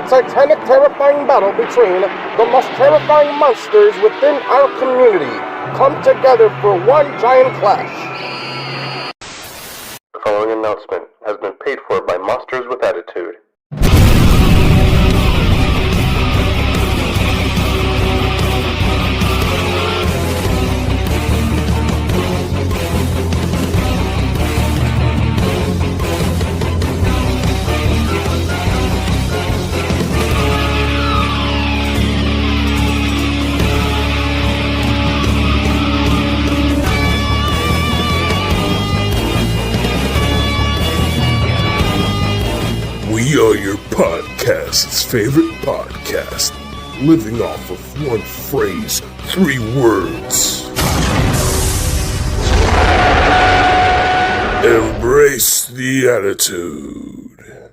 titanic, terrifying battle between the most terrifying monsters within our community come together for one giant clash. The following announcement has been paid for by Monsters with Attitude. We are your podcast's favorite podcast, living off of one phrase, 3 words. Embrace the attitude.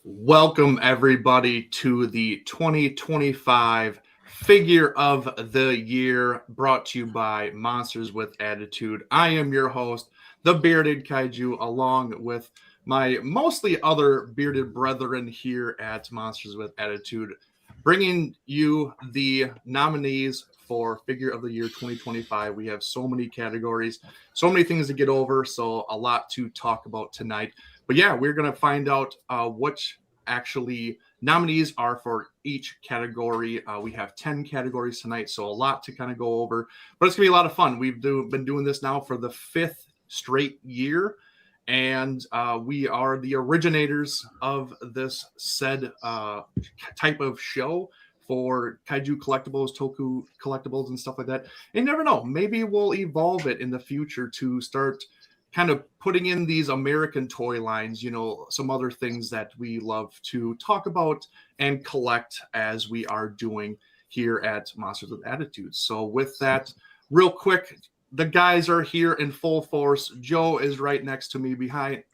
Welcome everybody to the 2025 Figure of the Year, brought to you by Monsters with Attitude. I am your host, the Bearded Kaiju, along with my mostly other bearded brethren here at Monsters with Attitude, bringing you the nominees for Figure of the Year 2025. We have so many categories, so many things to get over, so a lot to talk about tonight. But yeah, we're going to find out which actually nominees are for each category. We have 10 categories tonight, so a lot to kind of go over, but it's going to be a lot of fun. We've been doing this now for the 5th straight year, and we are the originators of this said type of show for Kaiju collectibles, Toku collectibles, and stuff like that. And you never know, maybe we'll evolve it in the future to start kind of putting in these American toy lines, you know, some other things that we love to talk about and collect, as we are doing here at Monsters with Attitude. So with that, real quick, the guys are here in full force. Joe is right next to me.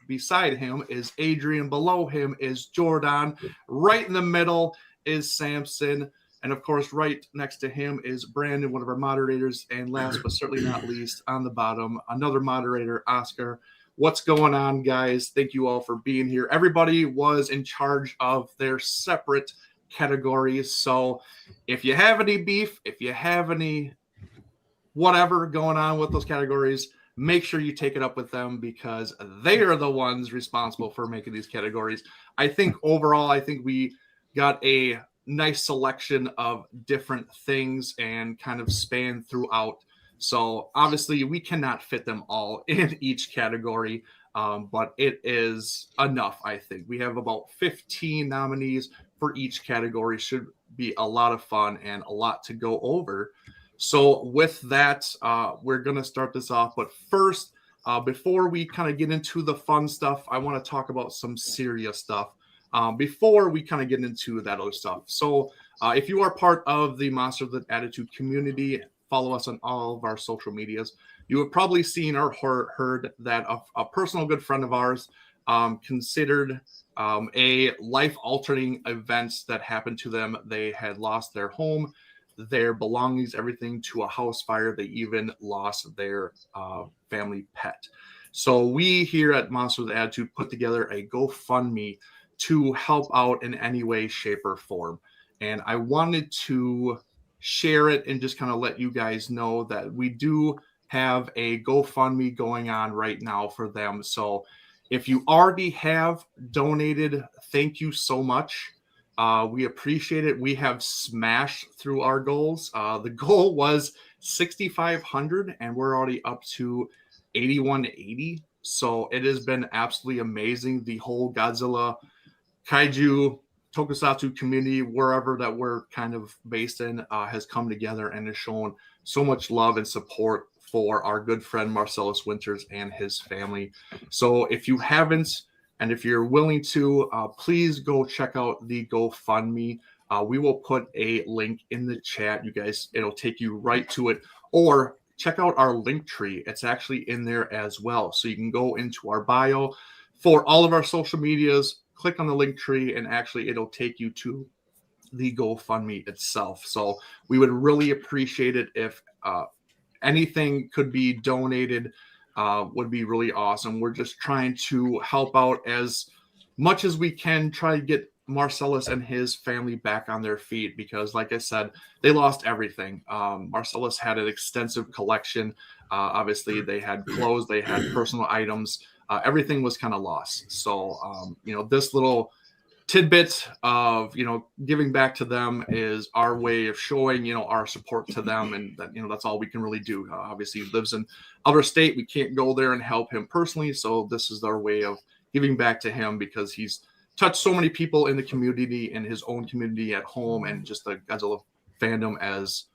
Beside him is Adrian. Below him is Jordan. Right in the middle is Samson. And of course, right next to him is Brandon, one of our moderators. And last but certainly not least, on the bottom, another moderator, Oscar. What's going on, guys? Thank you all for being here. Everybody was in charge of their separate categories. So if you have any beef, if you have any whatever going on with those categories, make sure you take it up with them, because they are the ones responsible for making these categories. I think overall, we got a nice selection of different things and kind of span throughout. So obviously we cannot fit them all in each category, but it is enough. I think we have about 15 nominees for each category. Should be a lot of fun and a lot to go over. So with that, we're going to start this off. But first, before we kind of get into the fun stuff, I want to talk about some serious stuff before we kind of get into that other stuff. So if you are part of the Monsters with Attitude community, follow us on all of our social medias. You have probably seen or heard that a personal good friend of ours considered a life-altering event that happened to them. They had lost their home, their belongings, everything, to a house fire. They even lost their family pet. So we here at Monsters with Attitude put together a GoFundMe to help out in any way, shape, or form. And I wanted to share it and just kind of let you guys know that we do have a GoFundMe going on right now for them. So if you already have donated, thank you so much. We appreciate it. We have smashed through our goals. The goal was 6,500 and we're already up to 8,180. So it has been absolutely amazing. The whole Godzilla, Kaiju, Tokusatsu community, wherever that we're kind of based in, has come together and has shown so much love and support for our good friend Marcellus Winters and his family. So if you haven't, and if you're willing to, please go check out the GoFundMe. We will put a link in the chat. You guys, it'll take you right to it. Or check out our link tree. It's actually in there as well. So you can go into our bio for all of our social medias, click on the link tree, and actually it'll take you to the GoFundMe itself. So we would really appreciate it if anything could be donated. Would be really awesome. We're just trying to help out as much as we can, try to get Marcellus and his family back on their feet, because like I said, they lost everything. Marcellus had an extensive collection. Obviously they had clothes, they had personal items, everything was kind of lost. So this little tidbit of giving back to them is our way of showing our support to them, and that that's all we can really do. Obviously he lives in outer state, we can't go there and help him personally, so this is our way of giving back to him, because he's touched so many people in the community, in his own community at home, and just the Godzilla fandom as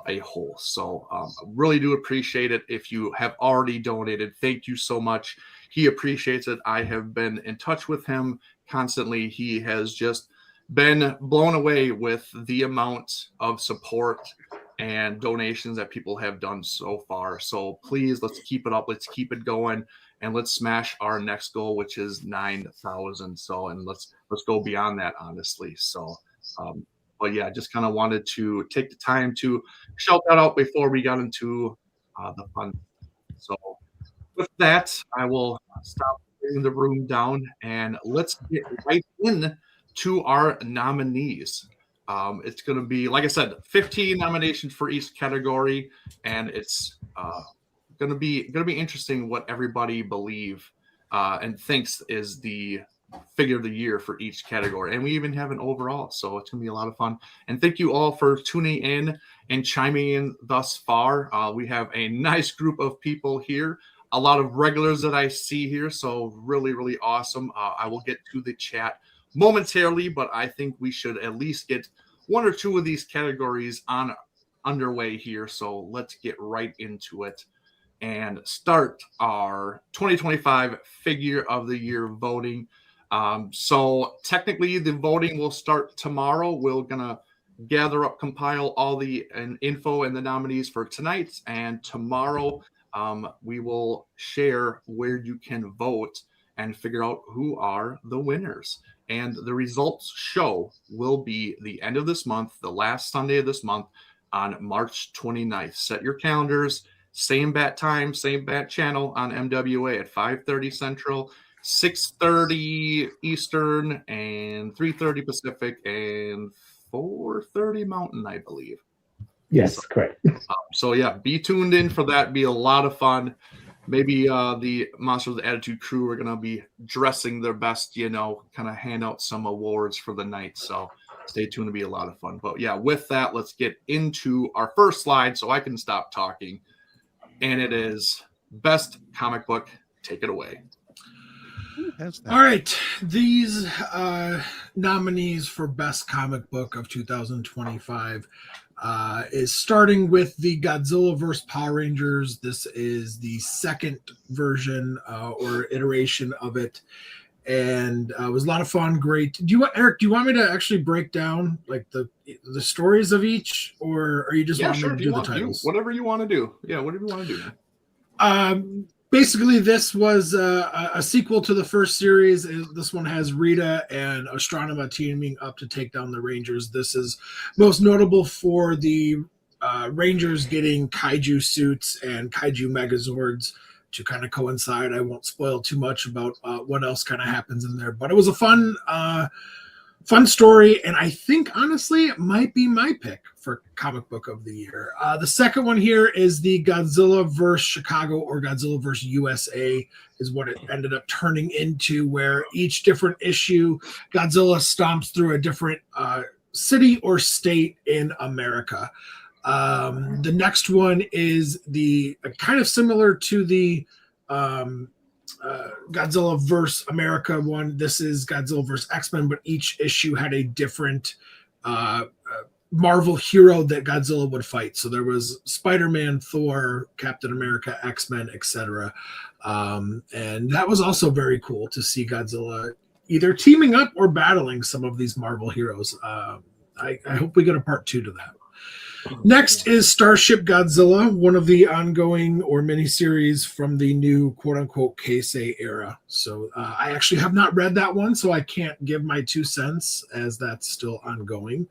a whole. So really do appreciate it. If you have already donated, thank you so much. He appreciates it. I have been in touch with him constantly. He has just been blown away with the amount of support and donations that people have done so far. So please, let's keep it up. Let's keep it going. And let's smash our next goal, which is 9,000. So, and let's go beyond that, honestly. So, but yeah, just kind of wanted to take the time to shout that out before we got into the fun. So, with that, I will stop bringing the room down and let's get right in to our nominees. It's going to be, like I said, 15 nominations for each category, and it's going to be interesting what everybody believe and thinks is the figure of the year for each category, and we even have an overall, so it's going to be a lot of fun. And thank you all for tuning in and chiming in thus far. We have a nice group of people here, a lot of regulars that I see here, so really awesome. I will get to the chat momentarily, but I think we should at least get one or two of these categories underway here, so let's get right into it and start our 2025 figure of the year voting. So technically the voting will start tomorrow. We're gonna gather up, compile all the info and the nominees for tonight, and tomorrow we will share where you can vote and figure out who are the winners. And the results show will be the end of this month, the last Sunday of this month, on March 29th. Set your calendars. Same bat time, same bat channel on MWA at 5:30 Central, 6:30 Eastern, and 3:30 Pacific, and 4:30 Mountain, I believe. Yes, correct. So yeah, be tuned in for that. Be a lot of fun. Maybe the Monsters of the Attitude crew are going to be dressing their best, kind of hand out some awards for the night. So stay tuned, to be a lot of fun. But yeah, with that, let's get into our first slide so I can stop talking. And it is best comic book. Take it away. All right. These nominees for best comic book of 2025 is starting with the Godzilla vs. Power Rangers. This is the second version or iteration of it. And it was a lot of fun. Great. Eric, do you want me to actually break down like the stories of each, or are you just wanting me to do the titles? Whatever you want to do. Yeah, whatever you want to do. Basically, this was a sequel to the first series. This one has Rita and Astronema teaming up to take down the Rangers. This is most notable for the Rangers getting Kaiju suits and Kaiju Megazords to kind of coincide. I won't spoil too much about what else kind of happens in there, but it was a fun story, and I think honestly it might be my pick for comic book of the year. The second one here is the Godzilla vs. Chicago, or Godzilla vs. USA is what it ended up turning into, where each different issue Godzilla stomps through a different city or state in America. The next one is the kind of similar to the Godzilla vs. America one. This is Godzilla vs. X-Men, but each issue had a different Marvel hero that Godzilla would fight. So there was Spider-Man, Thor, Captain America, X-Men, etc. And that was also very cool to see Godzilla either teaming up or battling some of these Marvel heroes. I hope we get a part 2 to that. Next is Starship Godzilla, one of the ongoing or miniseries from the new quote-unquote Keisei era. So I actually have not read that one, so I can't give my 2 cents as that's still ongoing.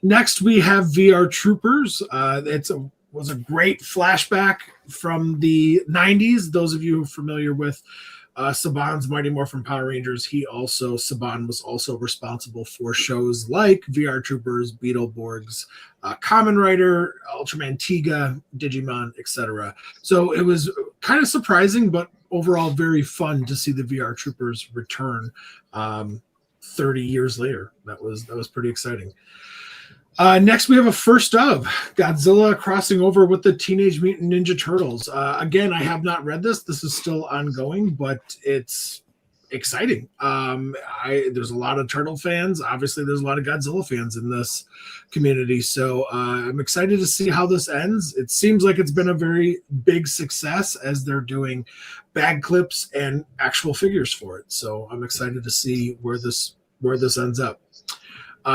Next, we have VR Troopers. It was a great flashback from the 90s. Those of you who are familiar with Saban's Mighty Morphin Power Rangers, Saban was also responsible for shows like VR Troopers, Beetleborgs, Kamen Rider, Ultraman Tiga, Digimon, etc. So it was kind of surprising, but overall very fun to see the VR Troopers return 30 years later. That was pretty exciting. Next, we have a first of Godzilla crossing over with the Teenage Mutant Ninja Turtles. Again, I have not read this. This is still ongoing, but it's exciting. There's a lot of Turtle fans. Obviously, there's a lot of Godzilla fans in this community. So I'm excited to see how this ends. It seems like it's been a very big success as they're doing bag clips and actual figures for it. So I'm excited to see where this ends up.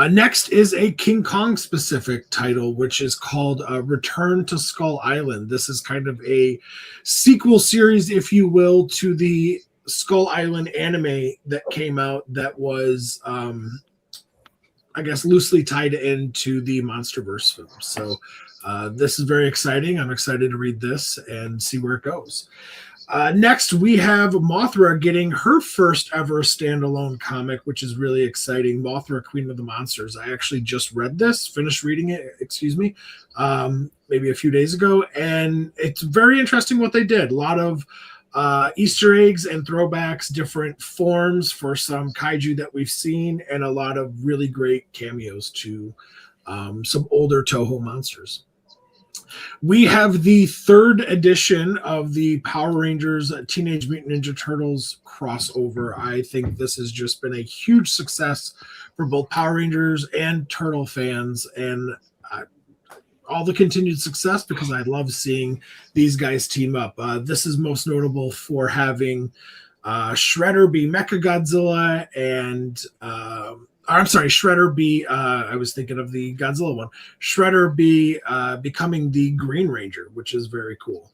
Next is a King Kong specific title, which is called Return to Skull Island. This is kind of a sequel series, if you will, to the Skull Island anime that came out that was, I guess, loosely tied into the MonsterVerse film. So this is very exciting. I'm excited to read this and see where it goes. Next, we have Mothra getting her first ever standalone comic, which is really exciting. Mothra, Queen of the Monsters. I actually just finished reading it, maybe a few days ago. And it's very interesting what they did. A lot of Easter eggs and throwbacks, different forms for some kaiju that we've seen, and a lot of really great cameos to some older Toho monsters. We have the third edition of the Power Rangers Teenage Mutant Ninja Turtles crossover. I think this has just been a huge success for both Power Rangers and Turtle fans, and all the continued success because I love seeing these guys team up. This is most notable for having Shredder be Mechagodzilla and Shredder be, I was thinking of the Godzilla one, Shredder be becoming the Green Ranger, which is very cool.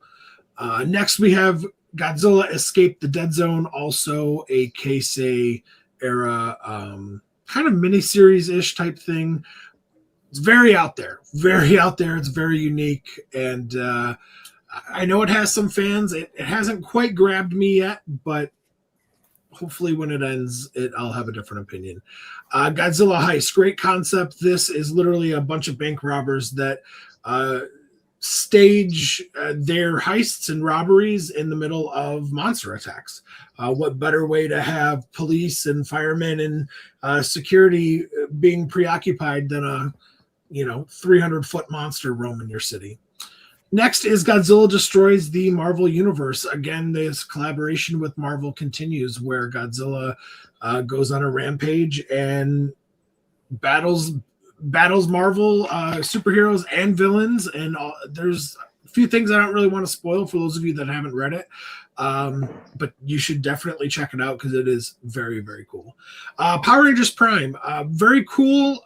Next, we have Godzilla Escape the Dead Zone, also a Keisei era kind of miniseries-ish type thing. It's very out there. It's very unique. And I know it has some fans. It hasn't quite grabbed me yet, but hopefully when it ends, I'll have a different opinion. Godzilla Heist, great concept. This is literally a bunch of bank robbers that stage their heists and robberies in the middle of monster attacks. What better way to have police and firemen and security being preoccupied than a 300-foot monster roaming your city? Next is Godzilla Destroys the Marvel Universe. Again, this collaboration with Marvel continues, where Godzilla goes on a rampage and battles Marvel superheroes and villains. And there's a few things I don't really want to spoil for those of you that haven't read it. But you should definitely check it out because it is very, very cool. Power Rangers Prime, very cool.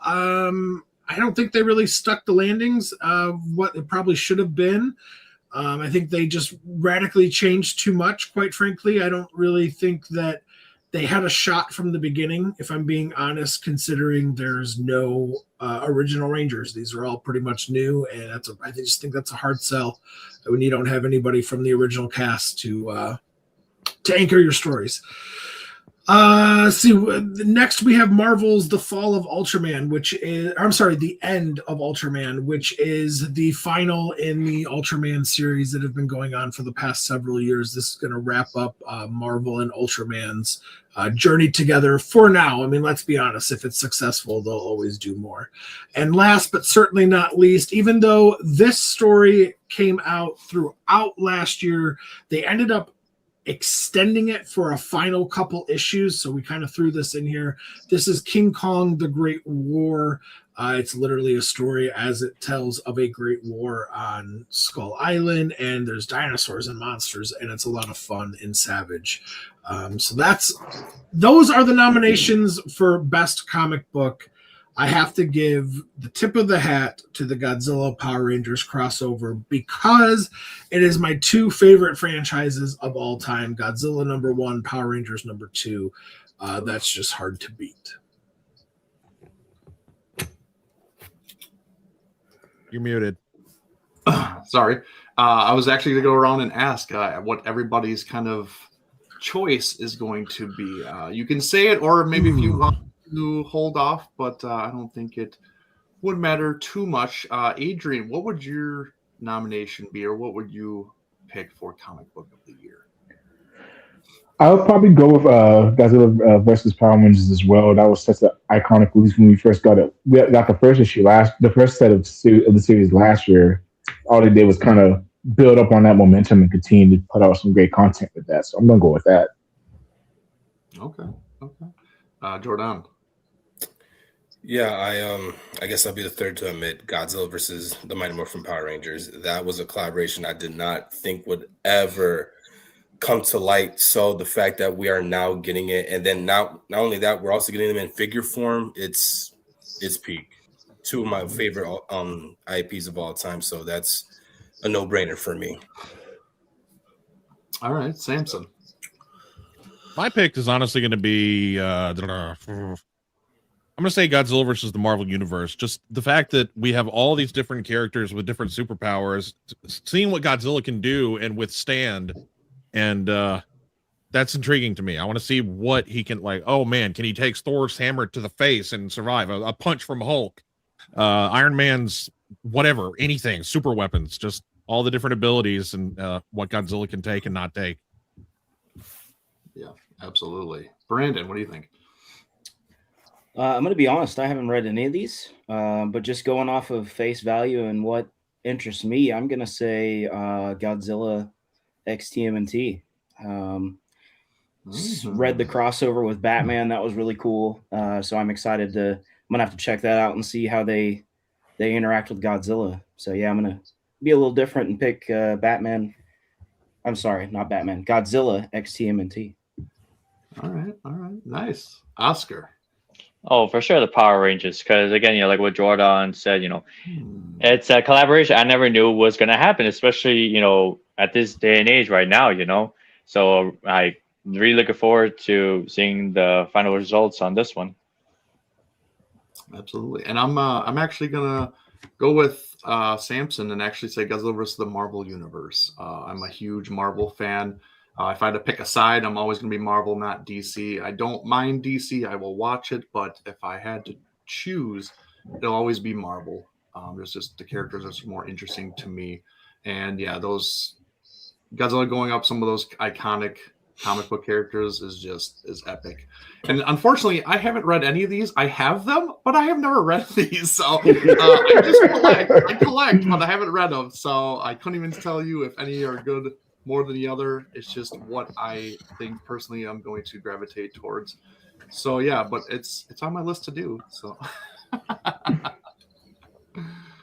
I don't think they really stuck the landings of what it probably should have been. I think they just radically changed too much, quite frankly. I don't really think that they had a shot from the beginning, if I'm being honest, considering there's no original Rangers. These are all pretty much new, and I just think that's a hard sell when you don't have anybody from the original cast to anchor your stories. Next we have Marvel's The Fall of Ultraman, The End of Ultraman, which is the final in the Ultraman series that have been going on for the past several years. This is going to wrap up Marvel and Ultraman's journey together for now. I mean, let's be honest, if it's successful, they'll always do more. And last but certainly not least, even though this story came out throughout last year, they ended up extending it for a final couple issues, so we kind of threw this in here. This is King Kong the Great War. It's literally a story as it tells of a great war on Skull Island, and there's dinosaurs and monsters, and it's a lot of fun and savage. So those are the nominations for best comic book. I have to give the tip of the hat to the Godzilla Power Rangers crossover because it is my two favorite franchises of all time. Godzilla #1, Power Rangers #2. That's just hard to beat. You're muted. Sorry. I was actually going to go around and ask what everybody's kind of choice is going to be. You can say it, or maybe if you want to hold off, but I don't think it would matter too much. Adrian, what would your nomination be, or what would you pick for comic book of the year? I'll probably go with Godzilla versus Power Rangers as well. That was such an iconic release when we first got it. We got the first issue the first set of the series last year. All they did was kind of build up on that momentum and continue to put out some great content with that. So I'm gonna go with that. Okay. Jordan. Yeah, I guess I'll be the third to admit Godzilla versus the Mighty Morphin Power Rangers. That was a collaboration I did not think would ever come to light. So the fact that we are now getting it, and then not only that, we're also getting them in figure form. It's peak. Two of my favorite IPs of all time. So that's a no-brainer for me. All right, Samson. My pick is honestly going to be I'm going to say Godzilla versus the Marvel Universe. Just the fact that we have all these different characters with different superpowers, seeing what Godzilla can do and withstand, and that's intriguing to me. I want to see what he can, like, oh man, can he take Thor's hammer to the face and survive? A punch from Hulk, Iron Man's whatever, anything, super weapons, just all the different abilities and what Godzilla can take and not take. Yeah, absolutely. Brandon, what do you think? I'm going to be honest. I haven't read any of these, but just going off of face value and what interests me, I'm going to say Godzilla X TMNT. Read the crossover with Batman. That was really cool. So I'm excited I'm going to have to check that out and see how they interact with Godzilla. So yeah, I'm going to be a little different and pick Batman. I'm sorry, not Batman. Godzilla X TMNT. All right. Nice. Oscar. Oh, for sure, the Power Rangers, because again, like what Jordan said, it's a collaboration I never knew was going to happen, especially, at this day and age right now, So I really looking forward to seeing the final results on this one. Absolutely. And I'm actually going to go with Samson and actually say Godzilla versus the Marvel Universe. I'm a huge Marvel fan. If I had to pick a side, I'm always going to be Marvel, not DC. I don't mind DC. I will watch it. But if I had to choose, it'll always be Marvel. There's just the characters are more interesting to me. And yeah, those Godzilla going up some of those iconic comic book characters is epic. And unfortunately, I haven't read any of these. I have them, but I have never read these. So I just collect, but I haven't read them. So I couldn't even tell you if any are good more than the other. It's just what I think personally I'm going to gravitate towards. So yeah, but it's on my list to do. So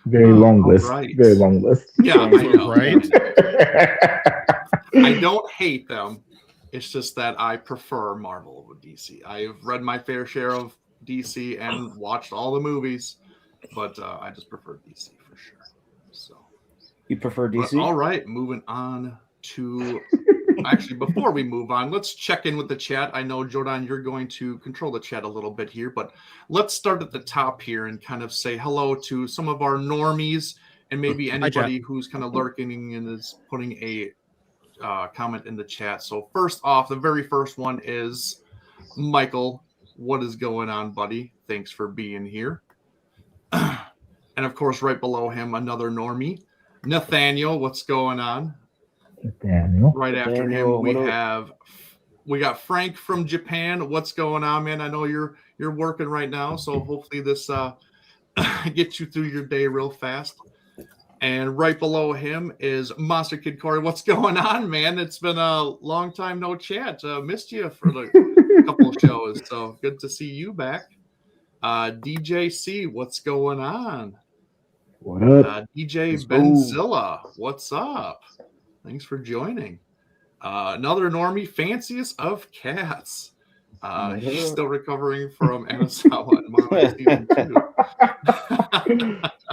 very long list. Right. Very long list. Yeah, I know. Right? I don't hate them. It's just that I prefer Marvel over DC. I've read my fair share of DC and watched all the movies, but I just prefer DC for sure. So You prefer DC? But all right, moving on to actually before we move on, let's check in with the chat. I know Jordan, you're going to control the chat a little bit here, but let's start at the top here and kind of say hello to some of our normies and maybe anybody who's kind of lurking and is putting a comment in the chat. So first off, the very first one is Michael. What is going on, buddy? Thanks for being here. And of course, right below him, another normie, Nathaniel. What's going on? Nathaniel. Right after him, we got Frank from Japan. What's going on, man? I know you're working right now, so hopefully this gets you through your day real fast. And right below him is Monster Kid Corey. What's going on, man? It's been a long time no chat. Missed you for a couple of shows, so good to see you back. DJC, what's going on? What up? DJ Benzilla, what's up? Thanks for joining. Another normie, Fanciest of Cats. He's still recovering from Anasawa and Marvel Season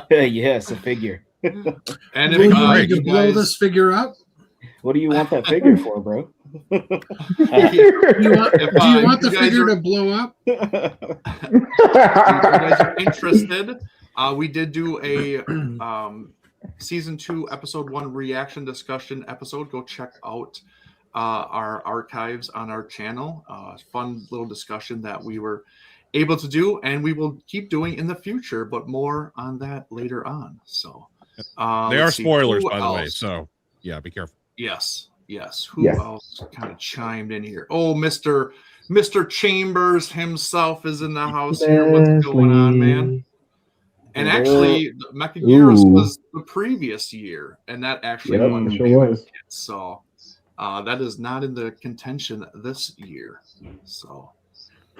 2. Yes, a figure. And Will if you need to you blow guys, this figure up? What do you want that figure for, bro? Do you want the figure to blow up? if you guys are interested, we did do a season 2 episode 1 reaction discussion episode. Go check out our archives on our channel. Fun little discussion that we were able to do, and we will keep doing in the future, but more on that later on. So They are spoilers, who by the way. else? So yeah, be careful. Yes. Who else kind of chimed in here? Oh, Mr. Chambers himself is in the house here. What's going on, man? And actually, Mecha Gears was the previous year, and that actually won. Sure was. So that is not in the contention this year. So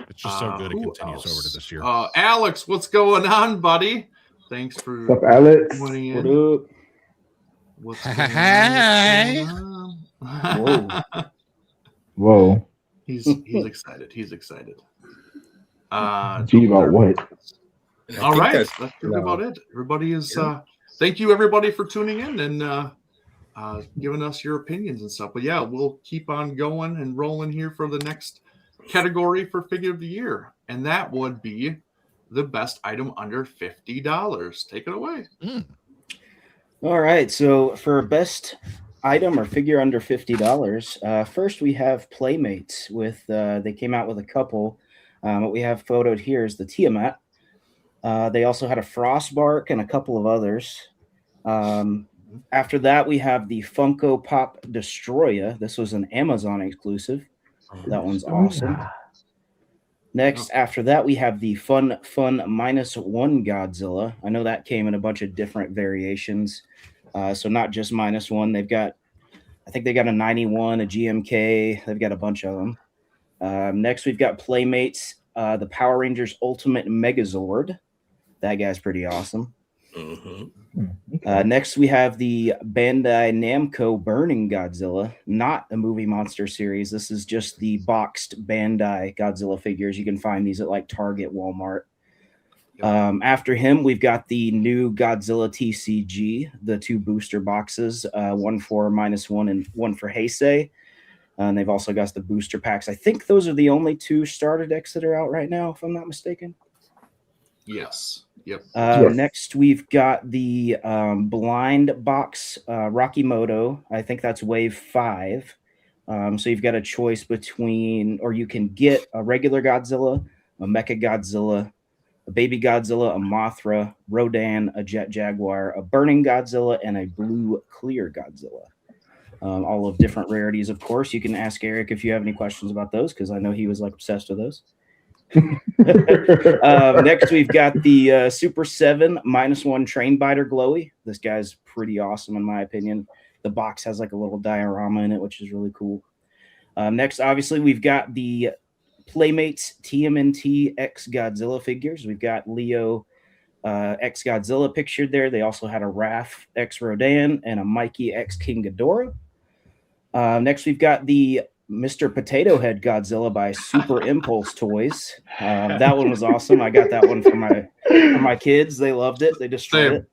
It's just so good it who continues else? over to this year. Alex, what's going on, buddy? Thanks for What's up, Alex? joining in. What up? What's going on? Whoa. He's excited. He's excited. Gee, about what? All right, that's really about it. Everybody is. Thank you, everybody, for tuning in and giving us your opinions and stuff. But yeah, we'll keep on going and rolling here for the next category for Figure of the Year, and that would be the best item under $50. Take it away. All right, so for best item or figure under $50, first we have Playmates with they came out with a couple. What we have photoed here is the Tiamat. They also had a Frostbark and a couple of others. After that, we have the Funko Pop Destroya. This was an Amazon exclusive. That one's awesome. Next, after that, we have the Fun -1 Godzilla. I know that came in a bunch of different variations. So not just -1. They've got, I think they got a 91, a GMK. They've got a bunch of them. Next, we've got Playmates, the Power Rangers Ultimate Megazord. That guy's pretty awesome. Next, we have the Bandai Namco Burning Godzilla, not a movie monster series. This is just the boxed Bandai Godzilla figures. You can find these at like Target, Walmart. After him, we've got the new Godzilla TCG, the 2 booster boxes, one for -1 and one for Heisei. And they've also got the booster packs. I think those are the only 2 starter decks that are out right now, if I'm not mistaken. Yes. Yep. Next, we've got the blind box Rockimoto. I think that's wave 5. So you've got a choice between, or you can get a regular Godzilla, a Mecha Godzilla, a Baby Godzilla, a Mothra, Rodan, a Jet Jaguar, a Burning Godzilla, and a Blue Clear Godzilla. All of different rarities, of course. You can ask Eric if you have any questions about those, because I know he was like obsessed with those. Next, we've got the Super 7 -1 Train Biter Glowy. This guy's pretty awesome, in my opinion. The box has like a little diorama in it, which is really cool. Next, obviously, we've got the Playmates TMNT X Godzilla figures. We've got Leo X Godzilla pictured there. They also had a Raph X Rodan and a Mikey X King Ghidorah. Next, we've got the Mr. Potato Head Godzilla by Super Impulse Toys. That one was awesome. I got that one for my kids. They loved it. They destroyed it.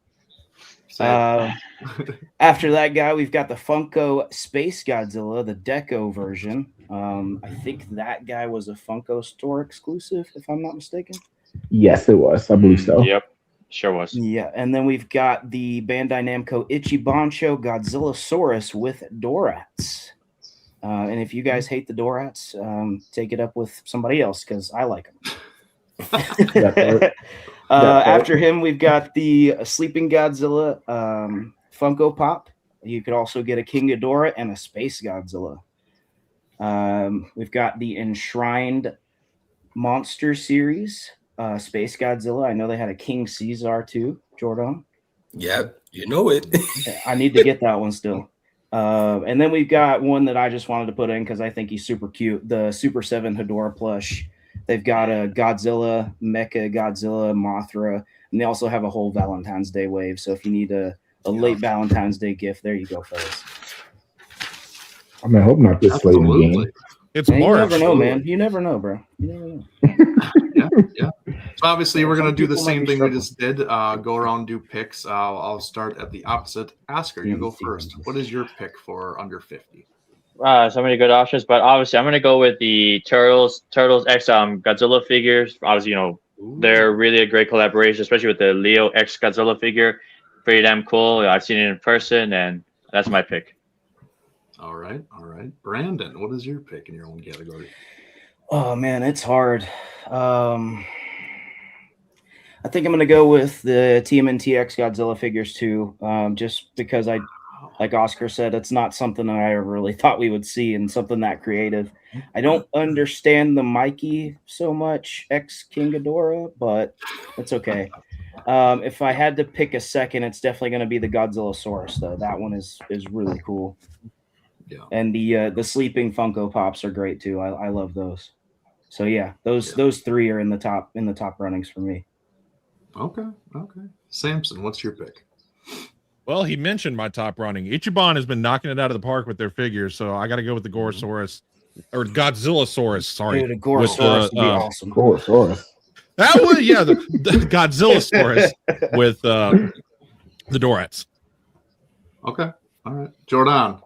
After that guy, we've got the Funko Space Godzilla, the Deco version. I think that guy was a Funko store exclusive, if I'm not mistaken. Yes, it was. I believe so. Yep, sure was. Yeah, and then we've got the Bandai Namco Ichibancho Godzillasaurus with Dorats. And if you guys hate the Dorats, take it up with somebody else, because I like them. After him, we've got the Sleeping Godzilla Funko Pop. You could also get a King Ghidorah and a Space Godzilla. We've got the Enshrined Monster Series Space Godzilla. I know they had a King Caesar too, Jordan. Yep, you know it. I need to get that one still. And then we've got one that I just wanted to put in because I think he's super cute. The Super 7 Hedorah plush. They've got a Godzilla, Mecha Godzilla, Mothra, and they also have a whole Valentine's Day wave. So if you need a late Valentine's Day gift, there you go, fellas. I mean, I hope not this late in the game. It's Man, you March. never know, man. You never know, bro. You never know. Yeah. So obviously, we're gonna do the same thing we just did. Go around, do picks. I'll start at the opposite. Oscar, you go first. What is your pick for under 50? So many good options, but obviously I'm gonna go with the Turtles X Godzilla figures. Obviously, they're really a great collaboration, especially with the Leo X Godzilla figure. Pretty damn cool. I've seen it in person, and that's my pick. All right. Brandon, what is your pick in your own category? Oh man, it's hard. I think I'm gonna go with the TMNT X Godzilla figures too, just because like Oscar said, it's not something that I ever really thought we would see and something that creative. I don't understand the Mikey so much, X King Ghidorah, but that's okay. If I had to pick a second, it's definitely going to be the Godzillasaurus, though. That one is really cool. Yeah. And the sleeping Funko Pops are great too. I love those. So yeah, those three are in the top runnings for me. Okay. Samson, what's your pick? Well, he mentioned my top running. Ichiban has been knocking it out of the park with their figures, so I got to go with the Gorosaurus or Godzillasaurus. Sorry, Dude, a Gorosaurus would be awesome. Gorosaurus. That would, yeah, the Godzillasaurus with the Dorats. Okay, all right, Jordan.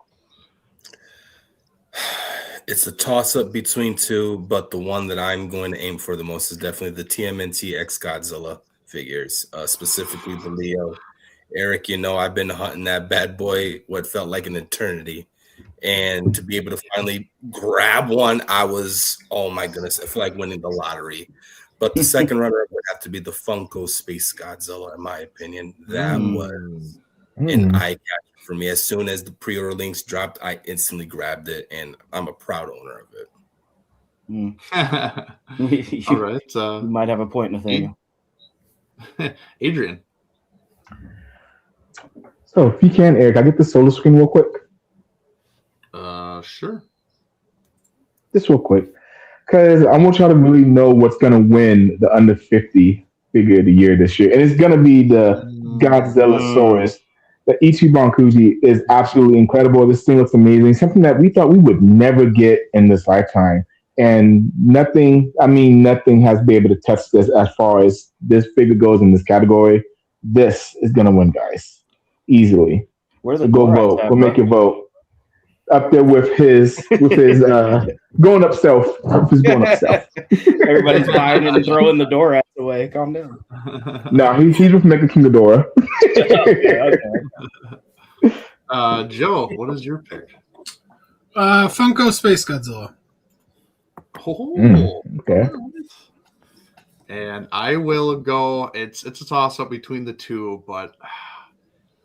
It's a toss-up between two, but the one that I'm going to aim for the most is definitely the TMNT X Godzilla figures, specifically the Leo. Eric, I've been hunting that bad boy what felt like an eternity. And to be able to finally grab one, oh my goodness, I feel like winning the lottery. But the second runner would have to be the Funko Space Godzilla, in my opinion. That was an eye catcher for me. As soon as the pre-order links dropped, I instantly grabbed it, and I'm a proud owner of it. All right. You might have a point, Nathaniel. Adrian. So if you can, Eric, I get the solo screen real quick. Sure. Just real quick, because I want y'all to really know what's gonna win the under 50 figure of the year this year, and it's gonna be the Godzillasaurus. The Ichiban Kuji is absolutely incredible. This thing looks amazing. Something that we thought we would never get in this lifetime, and nothing has been able to touch this as far as this figure goes in this category. This is gonna win, guys, easily. So go vote. Go make your vote. Up there with his going up self. Everybody's buying and throwing the Dorats away. Calm down. No, he's with Mega King Ghidorah. Okay. Joe, what is your pick? Funko Space Godzilla. Okay. And I will go. It's a toss up between the two, but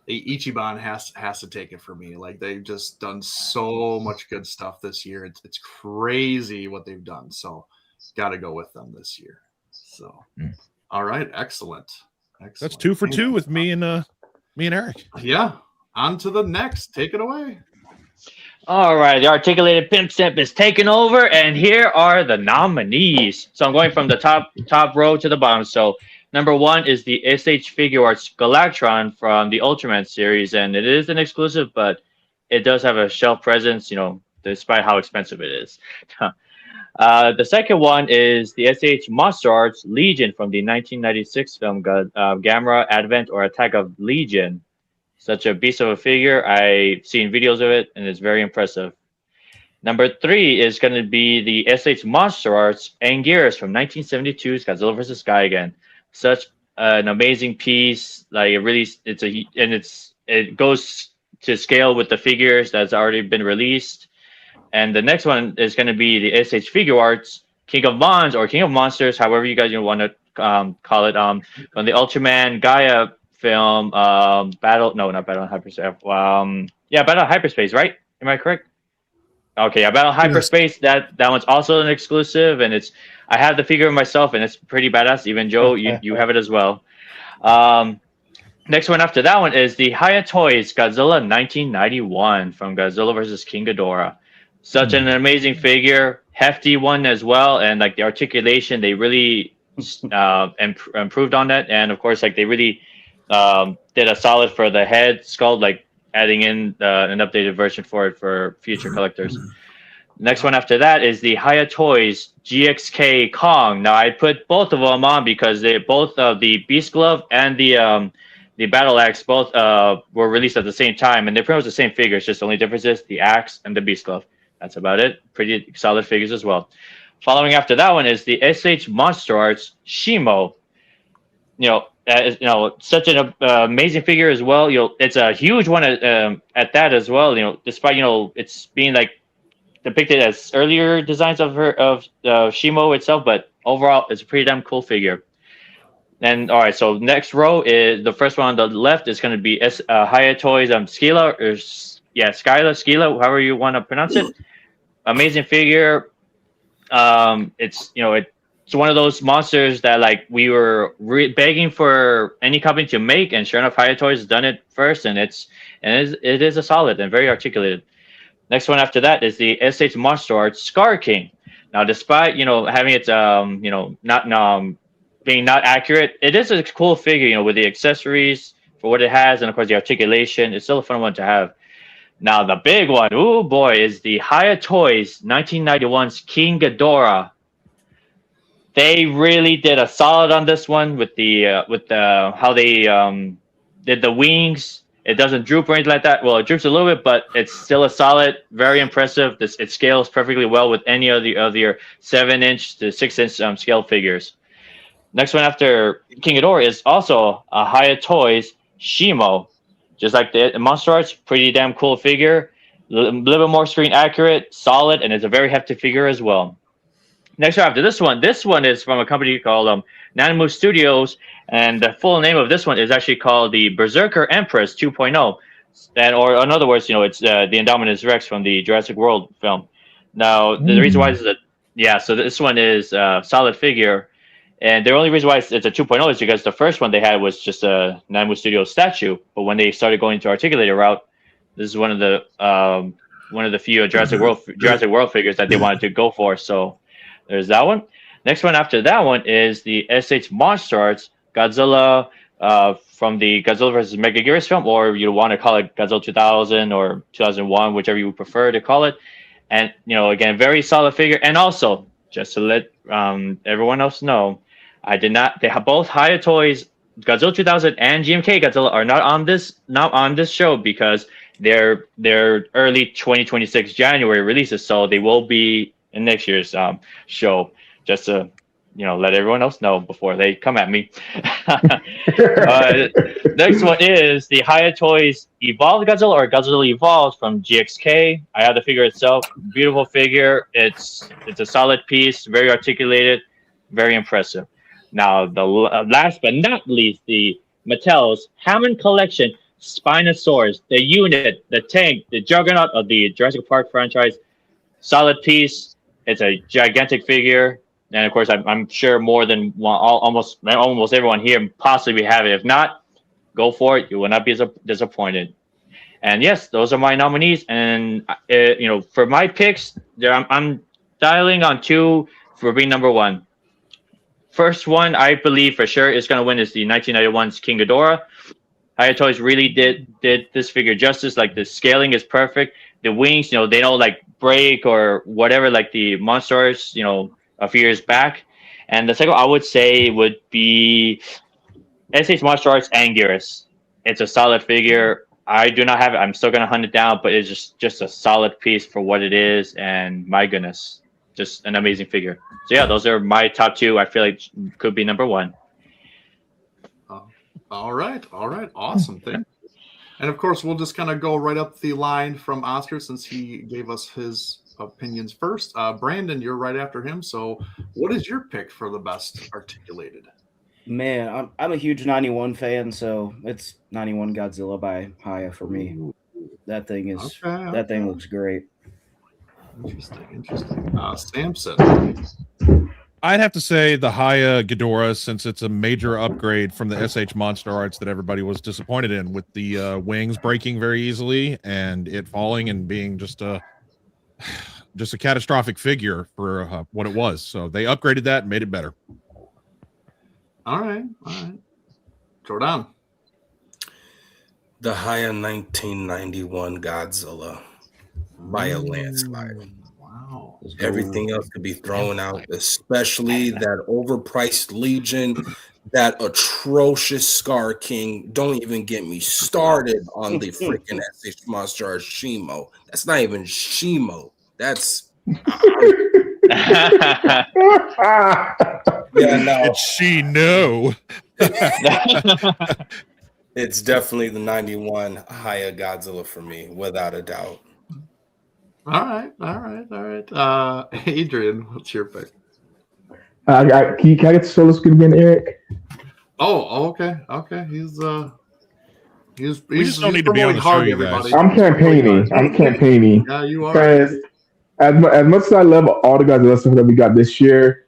Ichiban has to take it for me. Like, they've just done so much good stuff this year. It's crazy what they've done. So got to go with them this year. So all right, excellent. That's 2 for 2 with me and Eric. Yeah, on to the next. Take it away. All right, the articulated pimp simp is taking over, and here are the nominees. So I'm going from the top row to the bottom. So number 1 is the SH Figure Arts Galactron from the Ultraman series, and it is an exclusive, but it does have a shelf presence, despite how expensive it is. The second one is the SH Monster Arts Legion from the 1996 film Gamera Advent or Attack of Legion. Such a beast of a figure. I've seen videos of it, and it's very impressive. Number 3 is going to be the SH Monster Arts Anguirus from 1972's Godzilla vs. Gigan. Such an amazing piece. Like, it goes to scale with the figures that's already been released. And the next one is going to be the SH Figure Arts King of Mons or King of Monsters, however you guys want to call it, from the Ultraman Gaia film, Battle Hyperspace, right? Am I correct? Okay, yeah, Battle Hyperspace. That one's also an exclusive, and I have the figure myself, and it's pretty badass. Even Joe, you have it as well. Next one after that one is the Hiya Toys Godzilla 1991 from Godzilla vs. King Ghidorah. Such an amazing figure, hefty one as well, and like the articulation, they really improved on that, and of course, like they really did a solid for the head sculpt, like adding in an updated version for it for future collectors. Next one after that is the Hiya Toys GXK Kong. Now I put both of them on because they both the Beast Glove and the Battle Axe both were released at the same time, and they're pretty much the same figures. Just the only difference is the axe and the Beast Glove. That's about it. Pretty solid figures as well. Following after that one is the SH Monster Arts Shimo. such an amazing figure as well. It's a huge one at that as well. Despite it's being like depicted as earlier designs of Shimo itself, but overall it's a pretty damn cool figure. And all right, so next row is the first one on the left is going to be Hayatoi's Skyla, or Skyla, however you want to pronounce it. Amazing figure. It's one of those monsters that like we were begging for any company to make, and sure enough, Hayatoi's has done it first, and it is a solid and very articulated. Next one after that is the SH Monster Arts Scar King. Now, despite having its not being not accurate, it is a cool figure. With the accessories for what it has, and of course the articulation, it's still a fun one to have. Now, the big one, oh boy, is the Hayatoi's 1991's King Ghidorah. They really did a solid on this one with how they did the wings. It doesn't droop or anything like that. Well, it droops a little bit, but it's still a solid, very impressive. It scales perfectly well with any of your 7-inch to 6-inch scale figures. Next one after King Ghidorah is also a Hayatoi's Shimo. Just like the Monster Arts, pretty damn cool figure. A little bit more screen accurate, solid, and it's a very hefty figure as well. Next after this one is from a company called Nanamu Studios, and the full name of this one is actually called the Berserker Empress 2.0, or in other words, it's the Indominus Rex from the Jurassic World film. Now, the reason why so this one is a solid figure, and the only reason why it's a 2.0 is because the first one they had was just a Nanamu Studios statue, but when they started going to articulated route, this is one of the few Jurassic World figures that they wanted to go for. So there's that one. Next one after that one is the SH Monster Arts Godzilla from the Godzilla vs. Megaguirus film, or you want to call it Godzilla 2000 or 2001, whichever you prefer to call it. And, again, very solid figure. And also, just to let everyone else know, they have both Hayatoi's Godzilla 2000 and GMK Godzilla are not on this show because they're early 2026 January releases, so they will be in next year's show, just to let everyone else know before they come at me. Next one is the Hayatoi's Evolved Godzilla, or Godzilla Evolved from GXK. I have the figure itself, beautiful figure. It's a solid piece, very articulated, very impressive. Now, the last but not least, the Mattel's Hammond Collection Spinosaurus, the unit, the tank, the juggernaut of the Jurassic Park franchise. Solid piece. It's a gigantic figure, and of course, I'm sure more than one, almost everyone here possibly have it. If not, go for it. You will not be disappointed. And yes, those are my nominees. And for my picks, I'm dialing on 2 for being number 1. First one, I believe for sure is going to win is the 1991's King Ghidorah. Hayatoi's really did this figure justice. Like, the scaling is perfect. The wings, they don't like break or whatever, like the Monsters, a few years back. And the second I would say would be SH Monster Arts Anguirus. It's a solid figure. I do not have it. I'm still gonna hunt it down, but it's just a solid piece for what it is. And my goodness, just an amazing figure. So yeah, those are my top 2. I feel like could be number 1. All right, awesome. Thank you. And of course, we'll just kind of go right up the line from Oscar since he gave us his opinions first. Brandon, you're right after him. So what is your pick for the best articulated? Man, I'm a huge 91 fan, so it's 91 Godzilla by Haya for me. That thing thing looks great. Interesting. Samson. I'd have to say the Haya Ghidorah, since it's a major upgrade from the SH Monster Arts that everybody was disappointed in, with the wings breaking very easily and it falling and being just a catastrophic figure for what it was. So they upgraded that and made it better. All right. Jordan. The Haya 1991 Godzilla by a landslide. Wow. Everything else could be thrown out, especially that overpriced Legion, that atrocious Scar King. Don't even get me started on the freaking SH Monster Arts Shimo. That's not even Shimo. That's Did she know? It's definitely the 91 Haya Godzilla for me, without a doubt. All right. Adrian, what's your pick? Can I get the solo screen again, Eric? Oh, okay. He's We just don't need to be on the show, you guys. I'm campaigning. Yeah, you are. Because as much as I love all the Godzilla stuff that we got this year,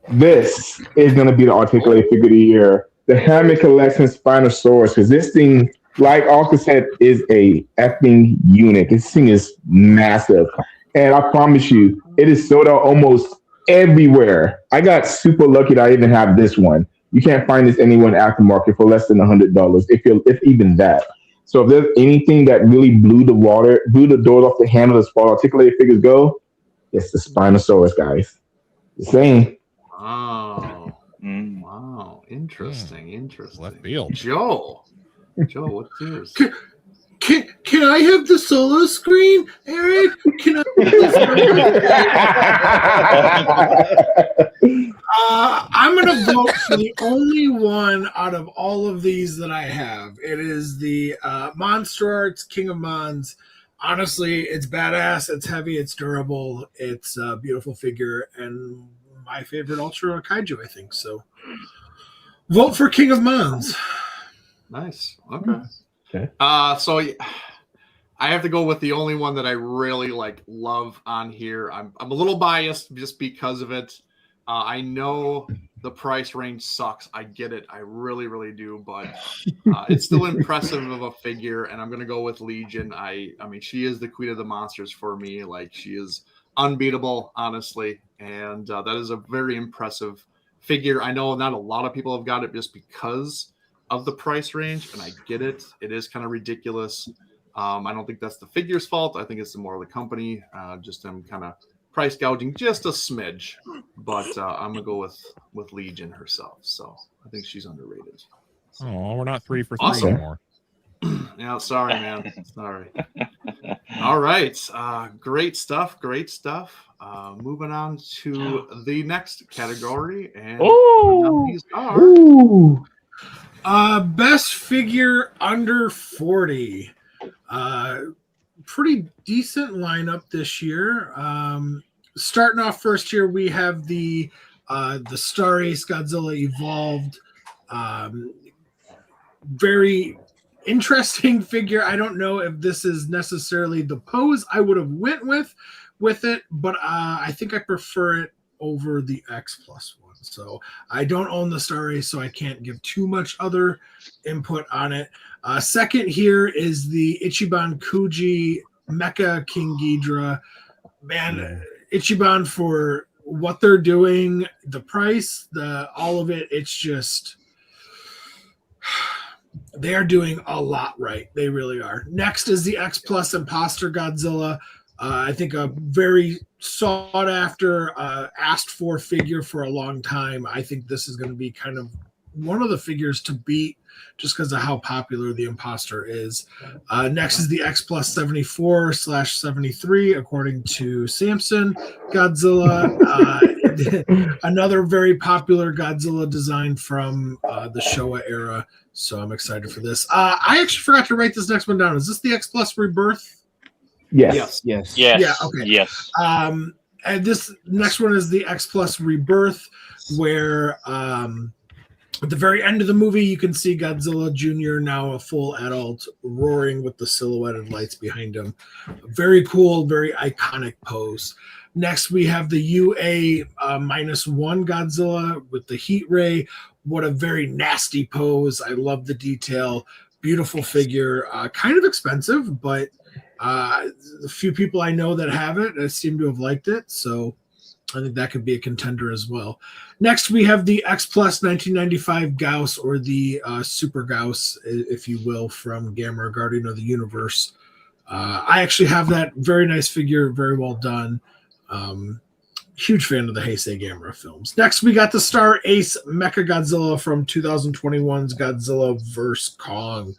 this is going to be the articulated figure of the year. The Hammond Collection Spinosaurus, because this thing, like Oscar said, is a effing unit. This thing is massive. And I promise you, it is sold out almost everywhere. I got super lucky that I even have this one. You can't find this anywhere in aftermarket for less than $100, if even that. So if there's anything that really blew the doors off the handle as far as articulated figures go, it's the Spinosaurus, guys. The same. Wow. Wow. Interesting. Left field. Joe, what's yours? Can I have the solo screen, Eric? Can I? I'm going to vote for the only one out of all of these that I have. It is the Monster Arts King of Mons. Honestly, it's badass. It's heavy. It's durable. It's a beautiful figure, and my favorite Ultra Kaiju, I think. So, vote for King of Mons. Nice. Okay. So I have to go with the only one that I really love on here. I'm a little biased just because of it. I know the price range sucks. I get it. I really, really do. But it's still impressive of a figure, and I'm going to go with Legion. I mean, she is the queen of the monsters for me. She is unbeatable, honestly. And that is a very impressive figure. I know not a lot of people have got it just because of the price range, and I get it. It is kind of ridiculous. I don't think that's the figure's fault. I think it's more of the company. Just them kind of price gouging just a smidge. But I'm gonna go with Legion herself. So I think she's underrated. So. Oh, we're not 3 for 3 Awesome. anymore. Yeah, sorry, man. Sorry. All right. Great stuff. Moving on to the next category, and these are best figure under 40. Pretty decent lineup this year. Starting off first here, we have the Star Ace Godzilla Evolved. Very interesting figure. I don't know if this is necessarily the pose I would have went with it, but I think I prefer it over the X Plus one. So I don't own the Star Ace, so I can't give too much other input on it. Second here is the Ichiban Kuji Mecha King Ghidorah. Man, Ichiban, for what they're doing, the price, all of it, it's just they are doing a lot right. They really are. Next is the X Plus Imposter Godzilla. I think a very sought after, asked for figure for a long time. I think this is going to be kind of one of the figures to beat just because of how popular the Imposter is. Next is the X Plus 74/73, according to Samson Godzilla. Another very popular Godzilla design from the Showa era. So I'm excited for this. I actually forgot to write this next one down. Is this the X Plus Rebirth? Yes. Yeah, okay. Yes. And this next one is the X Plus Rebirth, where at the very end of the movie, you can see Godzilla Jr., now a full adult, roaring with the silhouetted lights behind him. Very cool, very iconic pose. Next, we have the UA -1 Godzilla with the heat ray. What a very nasty pose. I love the detail. Beautiful figure. Kind of expensive, but a few people I know that have it seem to have liked it. So I think that could be a contender as well. Next, we have the X Plus 1995 Gauss, or the Super Gauss, if you will, from Gamera Guardian of the Universe. I actually have that. Very nice figure, very well done. Huge fan of the Heisei Gamera films. Next, we got the Star Ace Mecha Godzilla from 2021's Godzilla vs. Kong.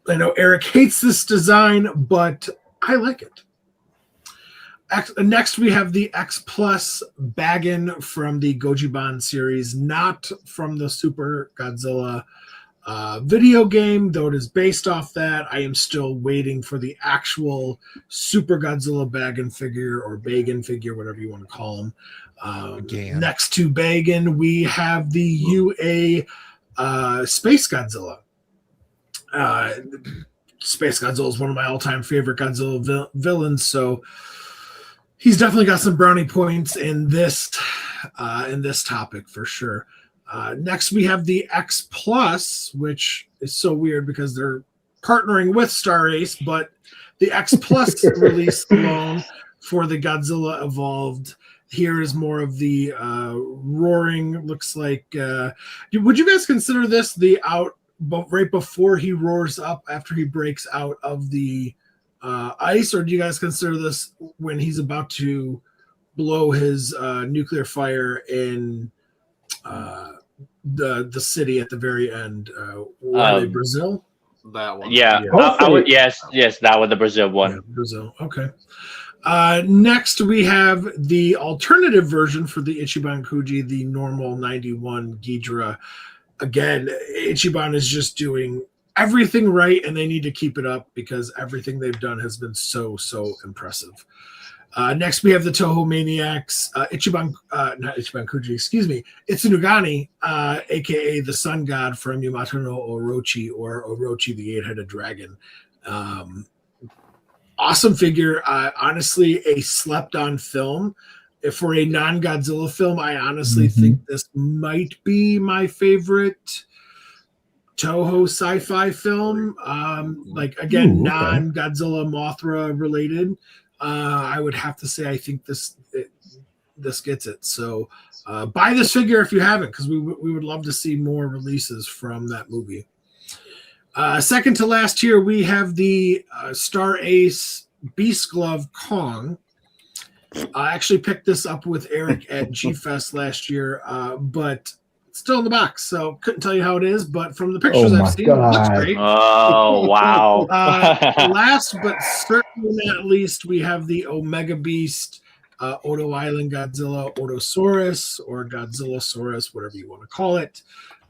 I know Eric hates this design, but I like it. Next, we have the X Plus Baggin from the Gojiban series, not from the Super Godzilla video game, though it is based off that. I am still waiting for the actual Super Godzilla Baggin figure or Baggin figure, whatever you want to call him. Next to Baggin, we have the UA Space Godzilla. Space Godzilla is one of my all-time favorite Godzilla villains, so he's definitely got some brownie points in this topic for sure. Next, we have the X Plus, which is so weird because they're partnering with Star Ace, but the X Plus release alone for the Godzilla Evolved. Here is more of the roaring. Looks like. Would you guys consider this the right before he roars up after he breaks out of the ice, or do you guys consider this when he's about to blow his nuclear fire in the city at the very end? Brazil? That one. Yeah. I would, yes, that was the Brazil one. Yeah, Brazil. Okay. Next, we have the alternative version for the Ichiban Kuji, the normal 91 Ghidra. Again, Ichiban is just doing everything right, and they need to keep it up because everything they've done has been so impressive. Next, we have the Toho Maniacs, not Ichiban Kuji, excuse me, Itsunugani, aka the Sun God from Yamato no Orochi, or Orochi the Eight-Headed Dragon. Awesome figure. Honestly, a slept-on film. For a non-Godzilla film, I honestly think this might be my favorite Toho sci-fi film. Non-Godzilla Mothra related. I would have to say I think this gets it. So buy this figure if you haven't, because we would love to see more releases from that movie. Second to last here, we have the Star Ace Beast Glove Kong. I actually picked this up with Eric at G-Fest last year, but it's still in the box, so couldn't tell you how it is, but from the pictures I've seen, it looks great. Oh, wow. Last but certainly not least, we have the Omega Beast, Odo Island Godzilla, Odosaurus, or Godzillasaurus, whatever you want to call it.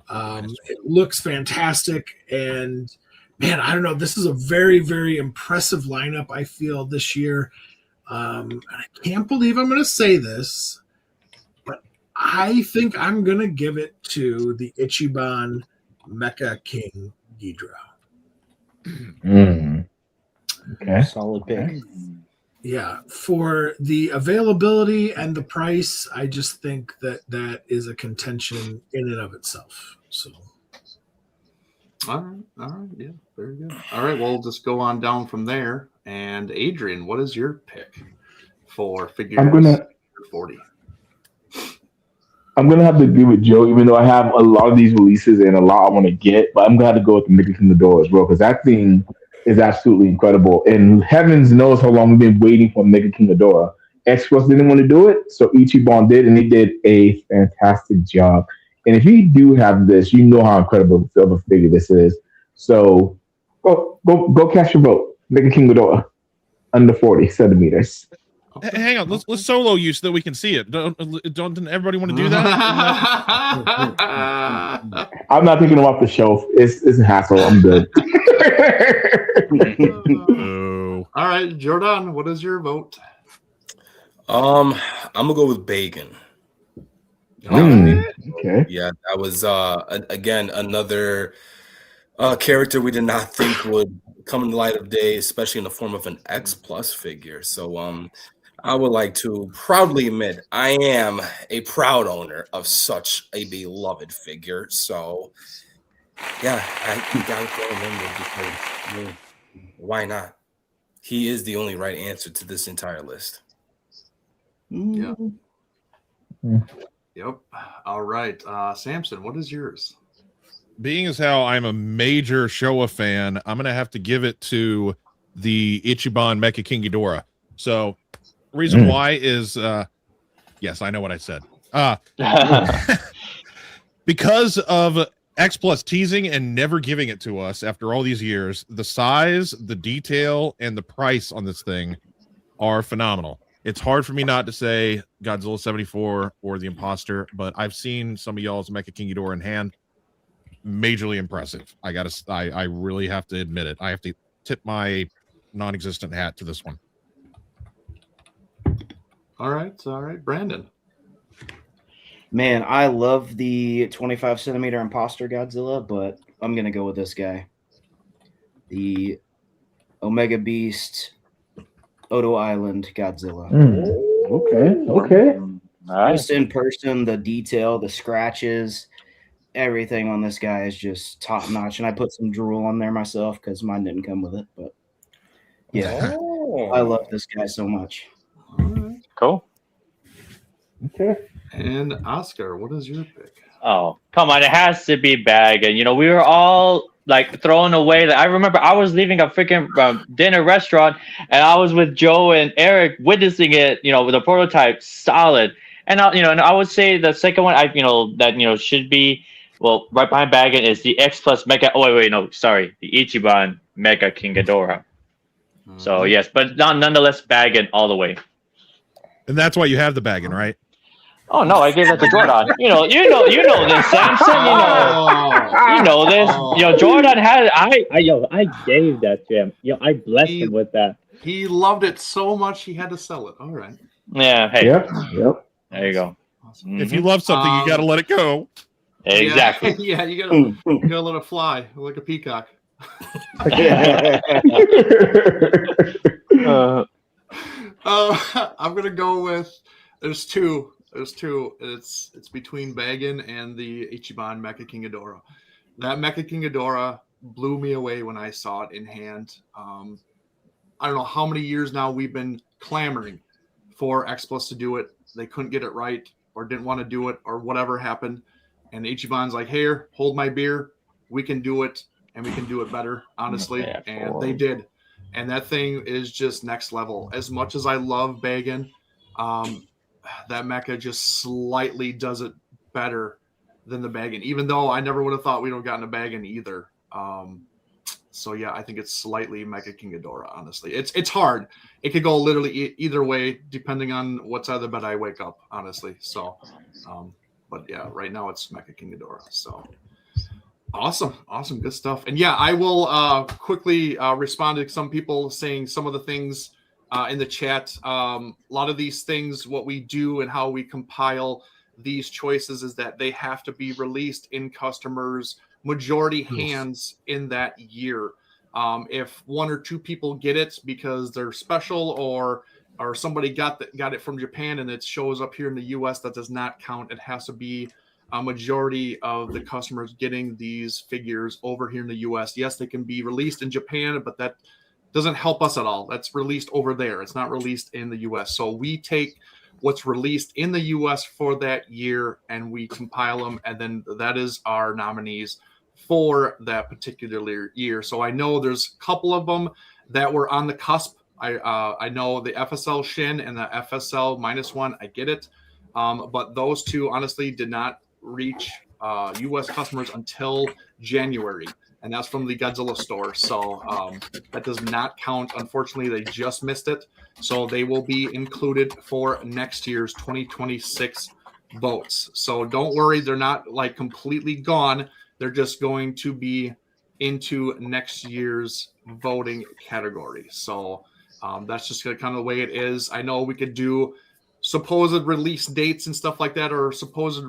It looks fantastic, and man, I don't know, this is a very, very impressive lineup, I feel, this year. I can't believe I'm going to say this, but I think I'm going to give it to the Ichiban Mecha King Ghidra. Okay. Solid pick. Yeah, for the availability and the price, I just think that is a contention in and of itself. So, all right, yeah, very good. All right, well, we'll just go on down from there. And Adrian, what is your pick for figure 40? I'm gonna have to agree with Joe, even though I have a lot of these releases and a lot I want to get, but I'm gonna have to go with the Mickey from the Door as well, because that thing is absolutely incredible. And heavens knows how long we've been waiting for Mega King Ghidorah. X-Force didn't want to do it, so Ichiban did, and they did a fantastic job. And if you do have this, you know how incredible of a figure this is. So go cast your vote. Mega King Ghidorah, under 40 centimeters. Hang on, let's solo you so that we can see it. Don't everybody want to do that? I'm not taking them off the shelf. It's a hassle. I'm good. All right, Jordan, what is your vote? I'm gonna go with Bacon. Okay. Yeah, that was again another character we did not think would come in the light of day, especially in the form of an X Plus figure. So I would like to proudly admit I am a proud owner of such a beloved figure. So yeah, I gotta throw him in there because why not? He is the only right answer to this entire list. Yeah. Yep. All right. Samson, what is yours? Being as how I'm a major Showa fan, I'm going to have to give it to the Ichiban Mecha King Ghidorah. So reason why is, yes, I know what I said. Because of X Plus teasing and never giving it to us after all these years, the size, the detail, and the price on this thing are phenomenal. It's hard for me not to say Godzilla 74 or the Imposter, but I've seen some of y'all's Mecha King Ghidorah in hand. Majorly impressive. I really have to admit it. I have to tip my non-existent hat to this one. All right, Brandon. Man, I love the 25 centimeter Imposter Godzilla, but I'm gonna go with this guy, the Omega Beast Odo Island Godzilla. Okay. Just in person, the detail, the scratches, everything on this guy is just top notch. And I put some drool on there myself because mine didn't come with it. But yeah, I love this guy so much. All right. Cool. Okay. And Oscar, what is your pick? Oh, come on. It has to be Bag. And, we were all like thrown away. I remember I was leaving a freaking dinner restaurant and I was with Joe and Eric witnessing it, with a prototype solid. And, I would say the second one, that should be, right behind Baggin is the X Plus Mecha. Oh, wait, no, sorry. The Ichiban Mecha King Ghidorah. So, yes, but nonetheless, Baggin all the way. And that's why you have the Baggin, right? Oh no, I gave that to Jordan. You know this, Samson. You know this. Jordan had. I gave that to him. I blessed him with that. He loved it so much he had to sell it. All right. Yeah. Hey. Yep. There you go. Awesome. If you love something, you got to let it go. Exactly. Yeah, you gotta let it fly like a peacock. I'm gonna go with. There's two. It's between Baggin and the Ichiban Mecha King Ghidorah. That Mecha King Ghidorah blew me away when I saw it in hand. I don't know how many years now we've been clamoring for X Plus to do it. They couldn't get it right or didn't want to do it or whatever happened. And Ichiban's like, here, hold my beer. We can do it and we can do it better, honestly. Yeah, and they did. And that thing is just next level. As much as I love Baggin, that mecha just slightly does it better than the Baggin, even though I never would have thought we'd have gotten a Baggin either. So yeah, I think it's slightly Mecha King Ghidorah, honestly. It's hard. It could go literally either way, depending on what side of the bed I wake up, honestly. So, but yeah, right now it's Mecha King Ghidorah. So awesome, good stuff. And yeah, I will quickly respond to some people saying some of the things in the chat. A lot of these things, what we do and how we compile these choices is that they have to be released in customers' majority hands in that year. If one or two people get it because they're special or somebody got it from Japan and it shows up here in the US, that does not count. It has to be a majority of the customers getting these figures over here in the US. Yes, they can be released in Japan, but that doesn't help us at all. That's released over there. It's not released in the US. So we take what's released in the US for that year and we compile them. And then that is our nominees for that particular year. So I know there's a couple of them that were on the cusp. I know the FSL Shin and the FSL -1. I get it. But those two honestly did not reach US customers until January. And that's from the Godzilla store. So that does not count. Unfortunately, they just missed it. So they will be included for next year's 2026 votes. So don't worry. They're not like completely gone. They're just going to be into next year's voting category. So that's just kind of the way it is. I know we could do supposed release dates and stuff like that, or supposed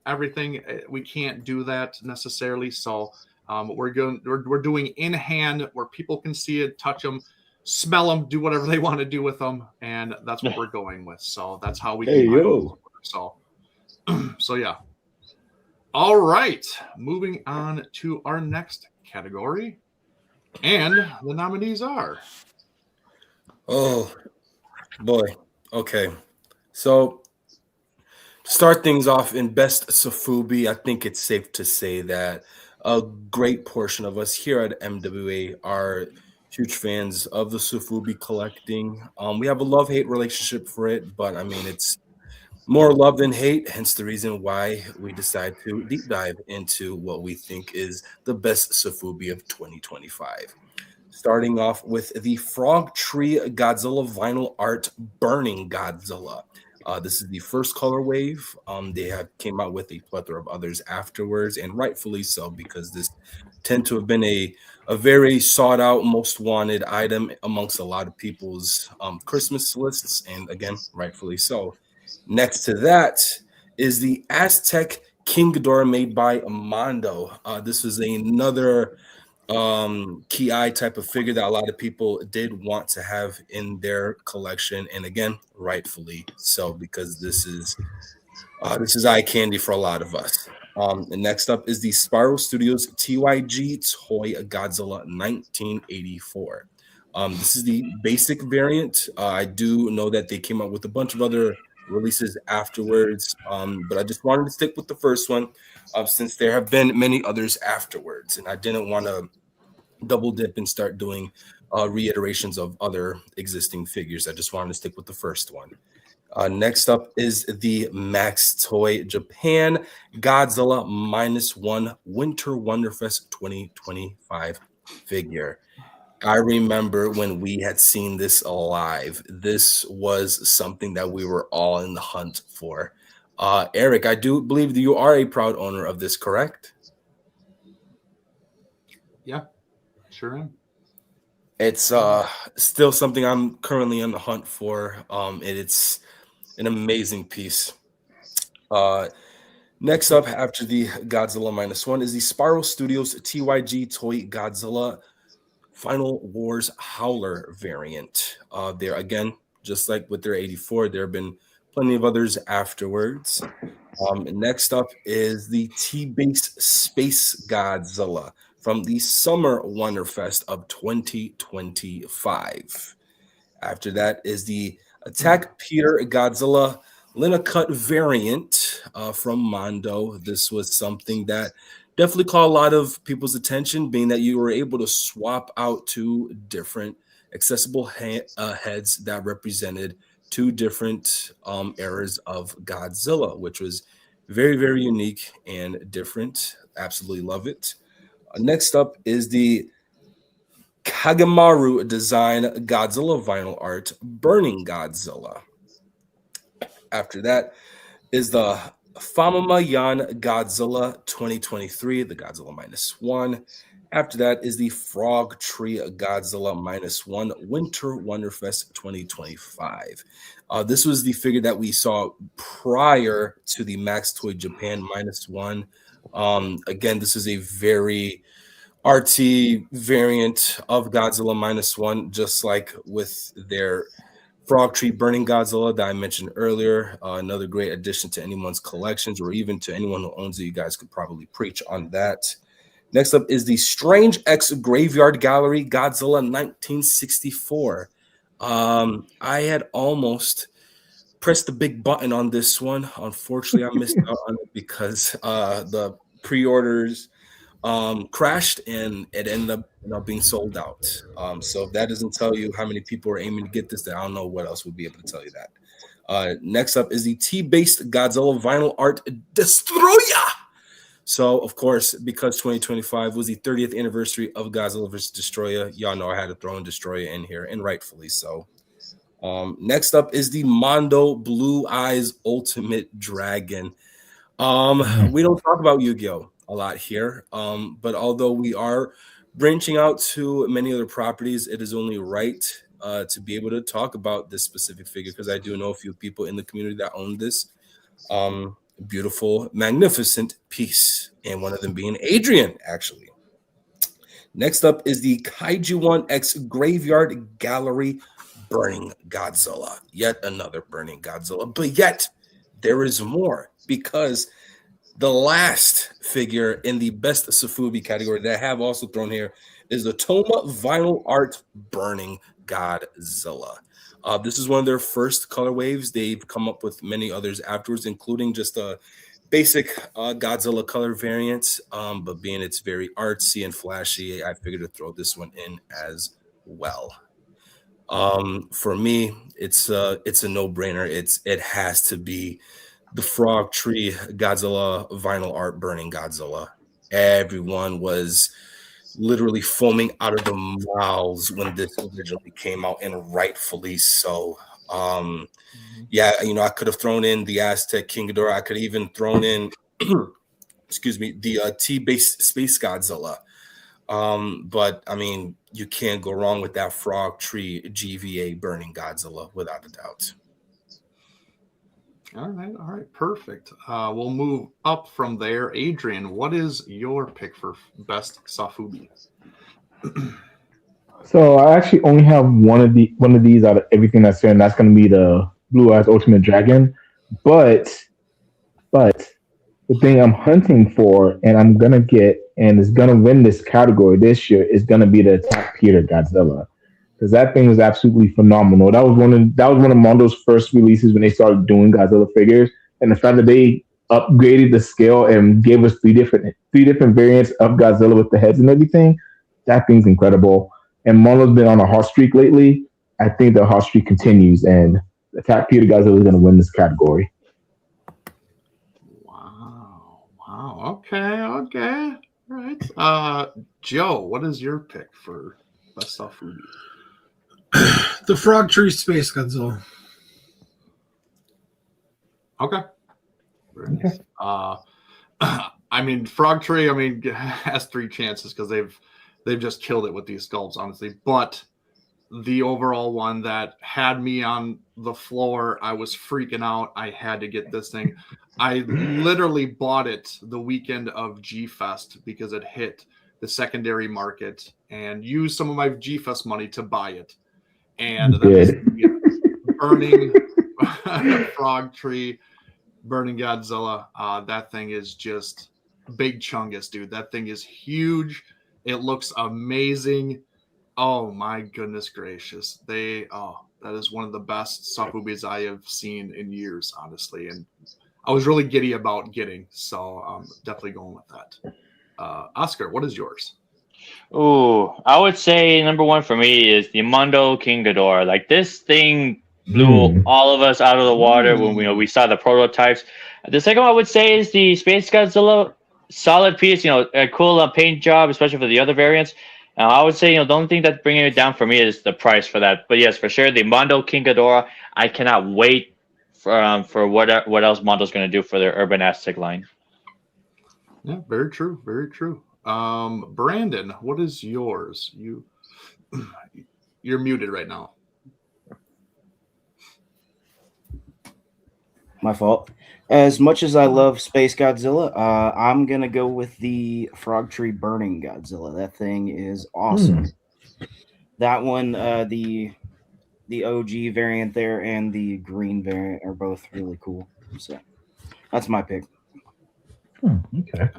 everything. We can't do that necessarily. So we're doing in hand where people can see it, touch them, smell them, do whatever they want to do with them, and that's what we're going with. So that's how we. So yeah. All right, moving on to our next category, and the nominees are. Oh boy. Okay. So to start things off in best Sofubi, I think it's safe to say that a great portion of us here at MWA are huge fans of the Sofubi collecting. We have a love-hate relationship for it, but I mean, it's more love than hate, hence the reason why we decide to deep dive into what we think is the best Sofubi of 2025. starting off with the Frog Tree Godzilla vinyl art Burning Godzilla. This is the first color wave. They have came out with a plethora of others afterwards, and rightfully so, because this tend to have been a very sought out, most wanted item amongst a lot of people's Christmas lists, and again, rightfully so. Next to that is the Aztec King Ghidorah made by Mondo. This was another Ki type of figure that a lot of people did want to have in their collection, and again, rightfully so, because this is eye candy for a lot of us. And next up is the Spiral Studios TYG Toy Godzilla 1984. This is the basic variant. I do know that they came out with a bunch of other releases afterwards, but I just wanted to stick with the first one since there have been many others afterwards, and I didn't want to double dip and start doing reiterations of other existing figures. I just wanted to stick with the first one. Next up is the Max Toy Japan Godzilla -1 Winter Wonderfest 2025 figure. I remember when we had seen this live. This was something that we were all in the hunt for. Eric, I do believe that you are a proud owner of this, correct? Yeah, sure am. It's still something I'm currently on the hunt for. And it's an amazing piece. Next up, after the Godzilla -1, is the Spiral Studios TYG Toy Godzilla Final Wars Howler variant. There again, just like with their 84, there have been plenty of others afterwards. Next up is the T-Base Space Godzilla from the Summer Wonderfest of 2025. After that is the Attack Peter Godzilla Cut variant from Mondo. This was something that definitely caught a lot of people's attention, being that you were able to swap out two different accessible heads that represented two different eras of Godzilla, which was very, very unique and different. Absolutely love it. Next up is the Kagemaru design Godzilla vinyl art Burning Godzilla. After that is the Famamayan Godzilla 2023, the Godzilla -1. After that is the Frog Tree Godzilla -1 Winter Wonderfest 2025. This was the figure that we saw prior to the Max Toy Japan -1. Again, this is a very RT variant of Godzilla -1, just like with their Frog Tree Burning Godzilla that I mentioned earlier. Another great addition to anyone's collections, or even to anyone who owns it. You guys could probably preach on that. Next up is the Strange X Graveyard Gallery Godzilla 1964. I had almost pressed the big button on this one. Unfortunately, I missed out on it because the pre-orders crashed and it ended up being sold out. So if that doesn't tell you how many people are aiming to get this, then I don't know what else would be able to tell you that. Next up is the T-based Godzilla vinyl art Destroya. So of course, because 2025 was the 30th anniversary of Godzilla vs. Destroya, y'all know I had to throw in Destroya in here, and rightfully so. Next up is the Mondo Blue Eyes Ultimate Dragon. We don't talk about Yu-Gi-Oh! A lot here, but although we are branching out to many other properties, it is only right to be able to talk about this specific figure, because I do know a few people in the community that own this beautiful, magnificent piece, and one of them being Adrian, actually. Next up is the Kaiju 1X Graveyard Gallery Burning Godzilla. Yet another Burning Godzilla, but yet there is more, because the last figure in the best Safubi category that I have also thrown here is the Toma Vinyl Art Burning Godzilla. This is one of their first color waves. They've come up with many others afterwards, including just a basic Godzilla color variant. But being it's very artsy and flashy, I figured to throw this one in as well. For me, it's a no-brainer. It has to be the Frog Tree Godzilla vinyl art Burning Godzilla. Everyone was literally foaming out of the mouths when this originally came out, and rightfully so. Yeah, you know, I could have thrown in the Aztec King Ghidorah. I could have even thrown in, excuse me, the T-based Space Godzilla. But I mean, you can't go wrong with that Frog Tree GVA burning Godzilla without a doubt. All right, perfect. We'll move up from there. Adrian, what is your pick for best Safubi? So I actually only have one of these out of everything that's here, and that's going to be the Blue Eyes Ultimate Dragon. But the thing I'm hunting for, and I'm gonna get, and is gonna win this category this year, is gonna be the Attack Peter Godzilla, because that thing was absolutely phenomenal. That was one of Mondo's first releases when they started doing Godzilla figures, and the fact that they upgraded the scale and gave us three different variants of Godzilla with the heads and everything, that thing's incredible. And Mondo's been on a hot streak lately. I think the hot streak continues, and Attack Peter Godzilla is gonna win this category. Wow. Okay. All right. Joe, what is your pick for best Safubi? The Frog Tree Space Godzilla. Okay. Very nice. I mean, Frog Tree, has 3 chances because they've just killed it with these sculpts, honestly. But the overall one that had me on the floor, I was freaking out. I had to get this thing. I literally bought it the weekend of G-Fest because it hit the secondary market and used some of my G-Fest money to buy it. And that is the burning Frog Tree, burning Godzilla. That thing is just big chungus, dude. That thing is huge. It looks amazing. Oh my goodness gracious. That is one of the best Safubis I have seen in years, honestly. And I was really giddy about getting, so I'm definitely going with that. Oscar, what is yours? Ooh, I would say number one for me is the Mondo King Ghidorah. Like, this thing blew all of us out of the water when we saw the prototypes. The second one I would say is the Space Godzilla. Solid piece, a cool paint job, especially for the other variants. I would say, the only thing that's bringing it down for me is the price for that. But yes, for sure, the Mondo King Ghidorah, I cannot wait for what else Mondo's going to do for their Urban Aztec line. Yeah, very true. Very true. Brandon, what is yours? You're muted right now. My fault. As much as I love Space Godzilla, I'm going to go with the Frog Tree Burning Godzilla. That thing is awesome. That one, the OG variant there and the green variant are both really cool. So that's my pick. Okay.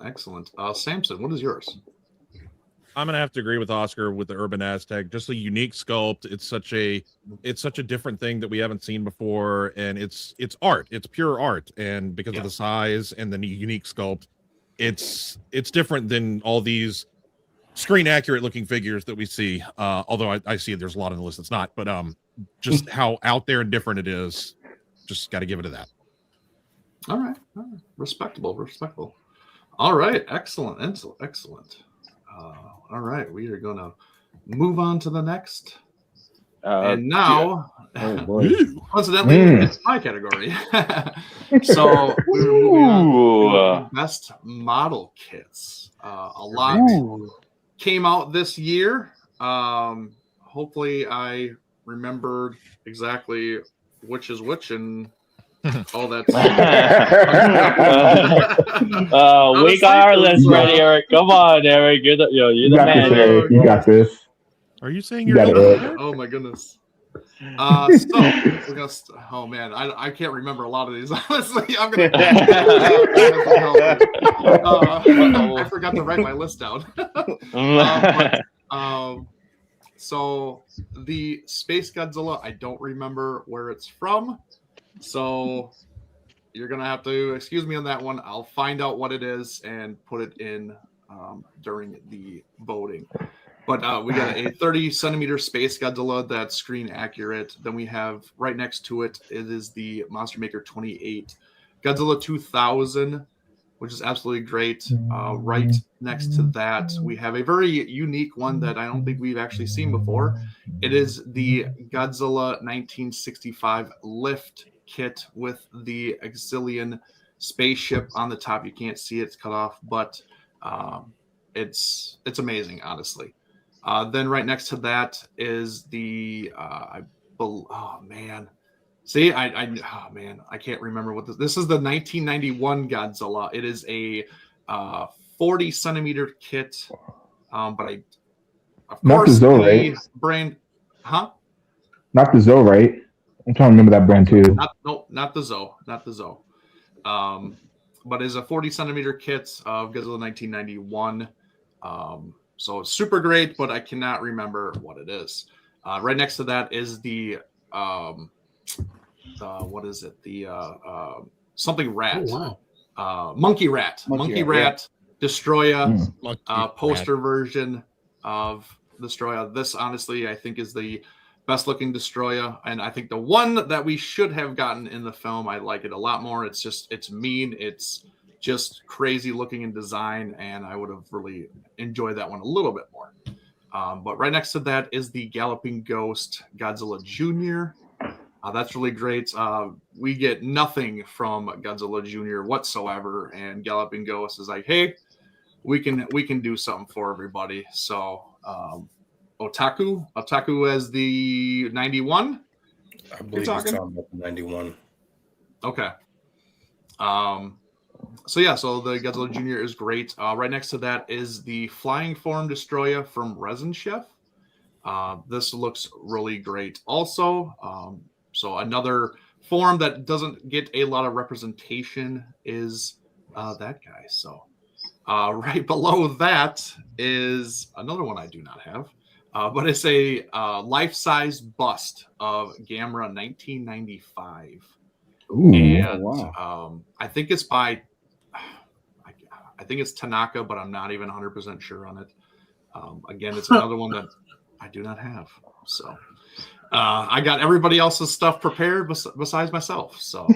Excellent. Samson, what is yours? I'm gonna have to agree with Oscar with the Urban Aztec. Just a unique sculpt. It's such a different thing that we haven't seen before, and it's art. It's pure art, and because of the size and the unique sculpt, it's different than all these screen accurate looking figures that we see. Although I see there's a lot on the list that's not, but just how out there and different it is. Just got to give it to that. All right. Respectable. All right, excellent. All right, we are going to move on to the next. And now, coincidentally, it's my category. So we're moving on to best model kits. A lot came out this year. Hopefully, I remembered exactly which is which and all that. We got our list ready, Eric. Come on, Eric. You're the man. This, you got this. Are you saying You you're got not? it. Oh my goodness. Oh man, I can't remember a lot of these. Honestly, I'm gonna. I forgot to write my list down. So the Space Godzilla, I don't remember where it's from. So you're going to have to excuse me on that one. I'll find out what it is and put it in during the voting. But we got a 30 centimeter Space Godzilla that's screen accurate. Then we have right next to it, it is the Monster Maker 28 Godzilla 2000 which is absolutely great. Right next to that, we have a very unique one that I don't think we've actually seen before. It is the Godzilla 1965 lift kit with the Exilian spaceship on the top. You can't see it, it's cut off, but it's amazing, honestly. Then right next to that is the oh man. See, I can't remember what this is. The 1991 Godzilla. It is a 40 centimeter kit, but I, of Not course, the Zoe, the right? brand, huh? Not the Zoe, right? I'm trying to remember that brand too. Not the Zoe, not the Zoe. But it's a 40 centimeter kit of Godzilla 1991. So it's super great, but I cannot remember what it is. Right next to that is the what is it? The something rat. Oh, wow. Monkey rat. Monkey rat, Destroya Monkey poster version of Destroya. This honestly, I think, is the best looking Destroya, and I think the one that we should have gotten in the film, I like it a lot more. It's mean, it's just crazy looking in design, and I would have really enjoyed that one a little bit more. But right next to that is the Galloping Ghost Godzilla Jr. That's really great. We get nothing from Godzilla Jr. whatsoever, and Galloping Ghost is like, hey, we can do something for everybody. So Otaku as the 91. I believe he's talking about the 91. Okay. So the Godzilla Jr. is great. Right next to that is the Flying Form Destroyer from Resin Chef. This looks really great also. So another form that doesn't get a lot of representation is that guy. So right below that is another one I do not have. But it's a life-size bust of Gamera 1995. Ooh. And wow. I think it's by, I think it's Tanaka, but I'm not even 100% sure on it. Again, it's another one that I do not have. So I got everybody else's stuff prepared besides myself. So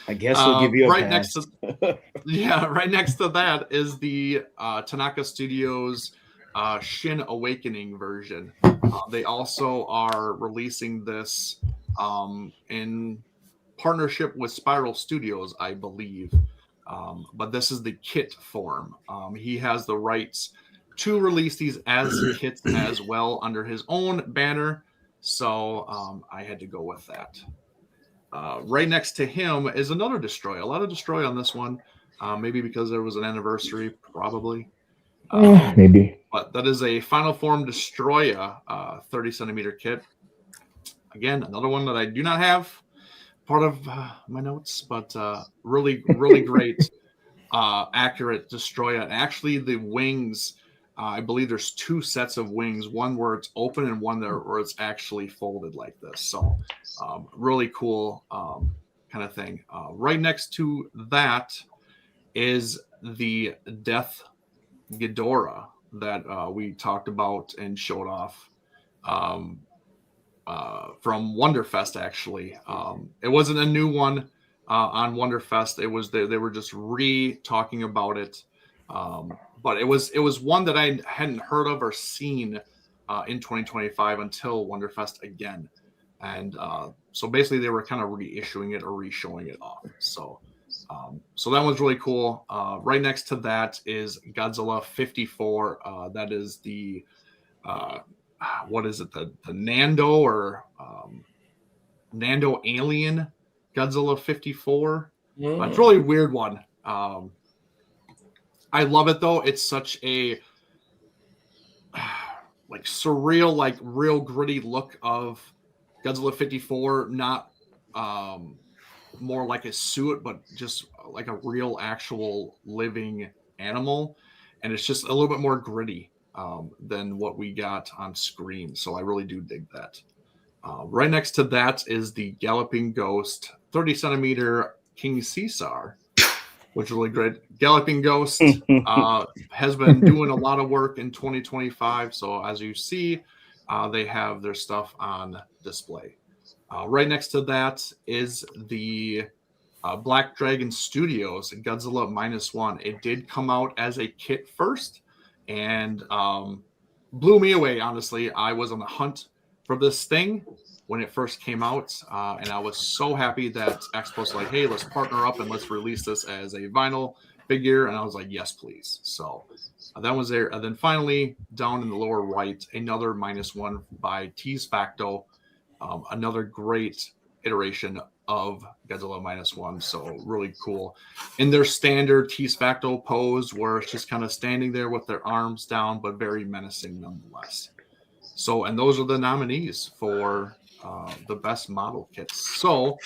I guess we'll give you a right pass. right next to that is the Tanaka Studios Shin Awakening version. They also are releasing this in partnership with Spiral Studios, I believe. But this is the kit form. He has the rights to release these as kits as well under his own banner. So I had to go with that. Right next to him is another Destroy. A lot of Destroy on this one. Maybe because there was an anniversary, probably. Maybe. But that is a Final Form Destroya 30 centimeter kit. Again, another one that I do not have part of my notes, but really great, accurate Destroya. Actually, the wings, I believe there's two sets of wings, one where it's open and one where it's actually folded like this. So really cool kind of thing. Right next to that is the Death Ghidorah that we talked about and showed off from Wonderfest. Actually, it wasn't a new one on Wonderfest. It was they were just talking about it, but it was one that I hadn't heard of or seen in 2025 until Wonderfest again, and so basically they were kind of reissuing it or re-showing it off. So that was really cool. Right next to that is Godzilla 54. That is the what is it? The Nando or Nando Alien Godzilla 54. It's a really weird one. I love it though. It's such a like surreal, like real gritty look of Godzilla 54. Not more like a suit, but just like a real actual living animal, and it's just a little bit more gritty than what we got on screen. So I really do dig that. Right next to that is the Galloping Ghost 30 centimeter King Caesar, which is really great. Galloping Ghost has been doing a lot of work in 2025. So as you see, they have their stuff on display. Right next to that is the Black Dragon Studios, Godzilla -1. It did come out as a kit first, and blew me away. Honestly, I was on the hunt for this thing when it first came out, and I was so happy that Expo's like, "Hey, let's partner up and let's release this as a vinyl figure." And I was like, "Yes, please." So that was there. And then finally, down in the lower right, another -1 by Tease Facto, another great iteration of Godzilla -1. So really cool. In their standard Tease Facto pose, where it's just kind of standing there with their arms down, but very menacing nonetheless. So, and those are the nominees for the best model kits. So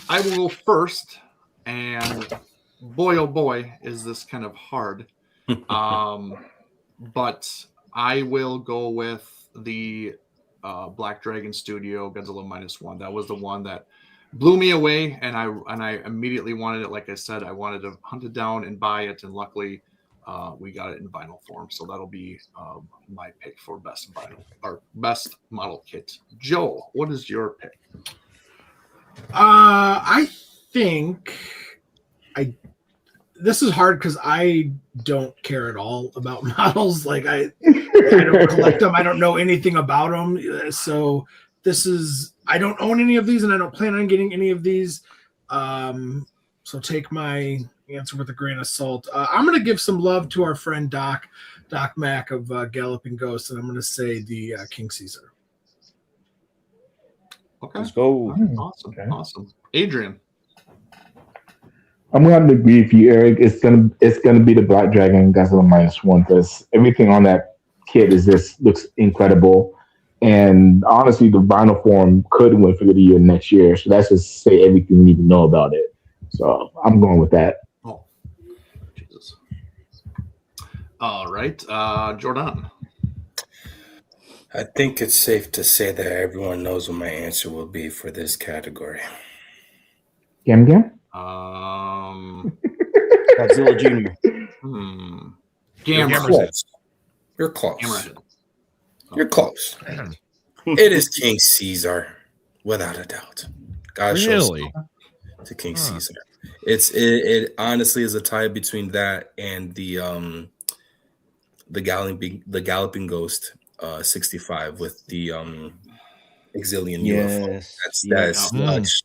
I will go first, and boy, oh boy, is this kind of hard. But I will go with the Black Dragon Studio Godzilla -1. That was the one that blew me away, and I immediately wanted it. Like I said, I wanted to hunt it down and buy it, and luckily we got it in vinyl form. So that'll be my pick for best vinyl or best model kit. Joe, what is your pick? I think this is hard because I don't care at all about models. Like I don't collect them. I don't know anything about them. So this is, I don't own any of these, and I don't plan on getting any of these. So take my answer with a grain of salt. I'm going to give some love to our friend Doc Mack of Galloping Ghost, and I'm going to say the King Caesar. Okay, Let's go. awesome, Okay. awesome. Adrian. I'm going to agree with you, Eric. It's gonna be the Black Dragon Godzilla -1 because everything on that kit looks incredible. And honestly, the vinyl form could win for the year next year. So that's just say everything you need to know about it. So I'm going with that. Oh, Jesus. All right, Jordan. I think it's safe to say that everyone knows what my answer will be for this category. Gam Gam? Godzilla Jr. Gamma. Close. You're close. Hammerhead. You're close. It is King Caesar, without a doubt. God Really? to King Caesar. It honestly is a tie between that and the Galloping Ghost 65 with the Exilian UFO. That's such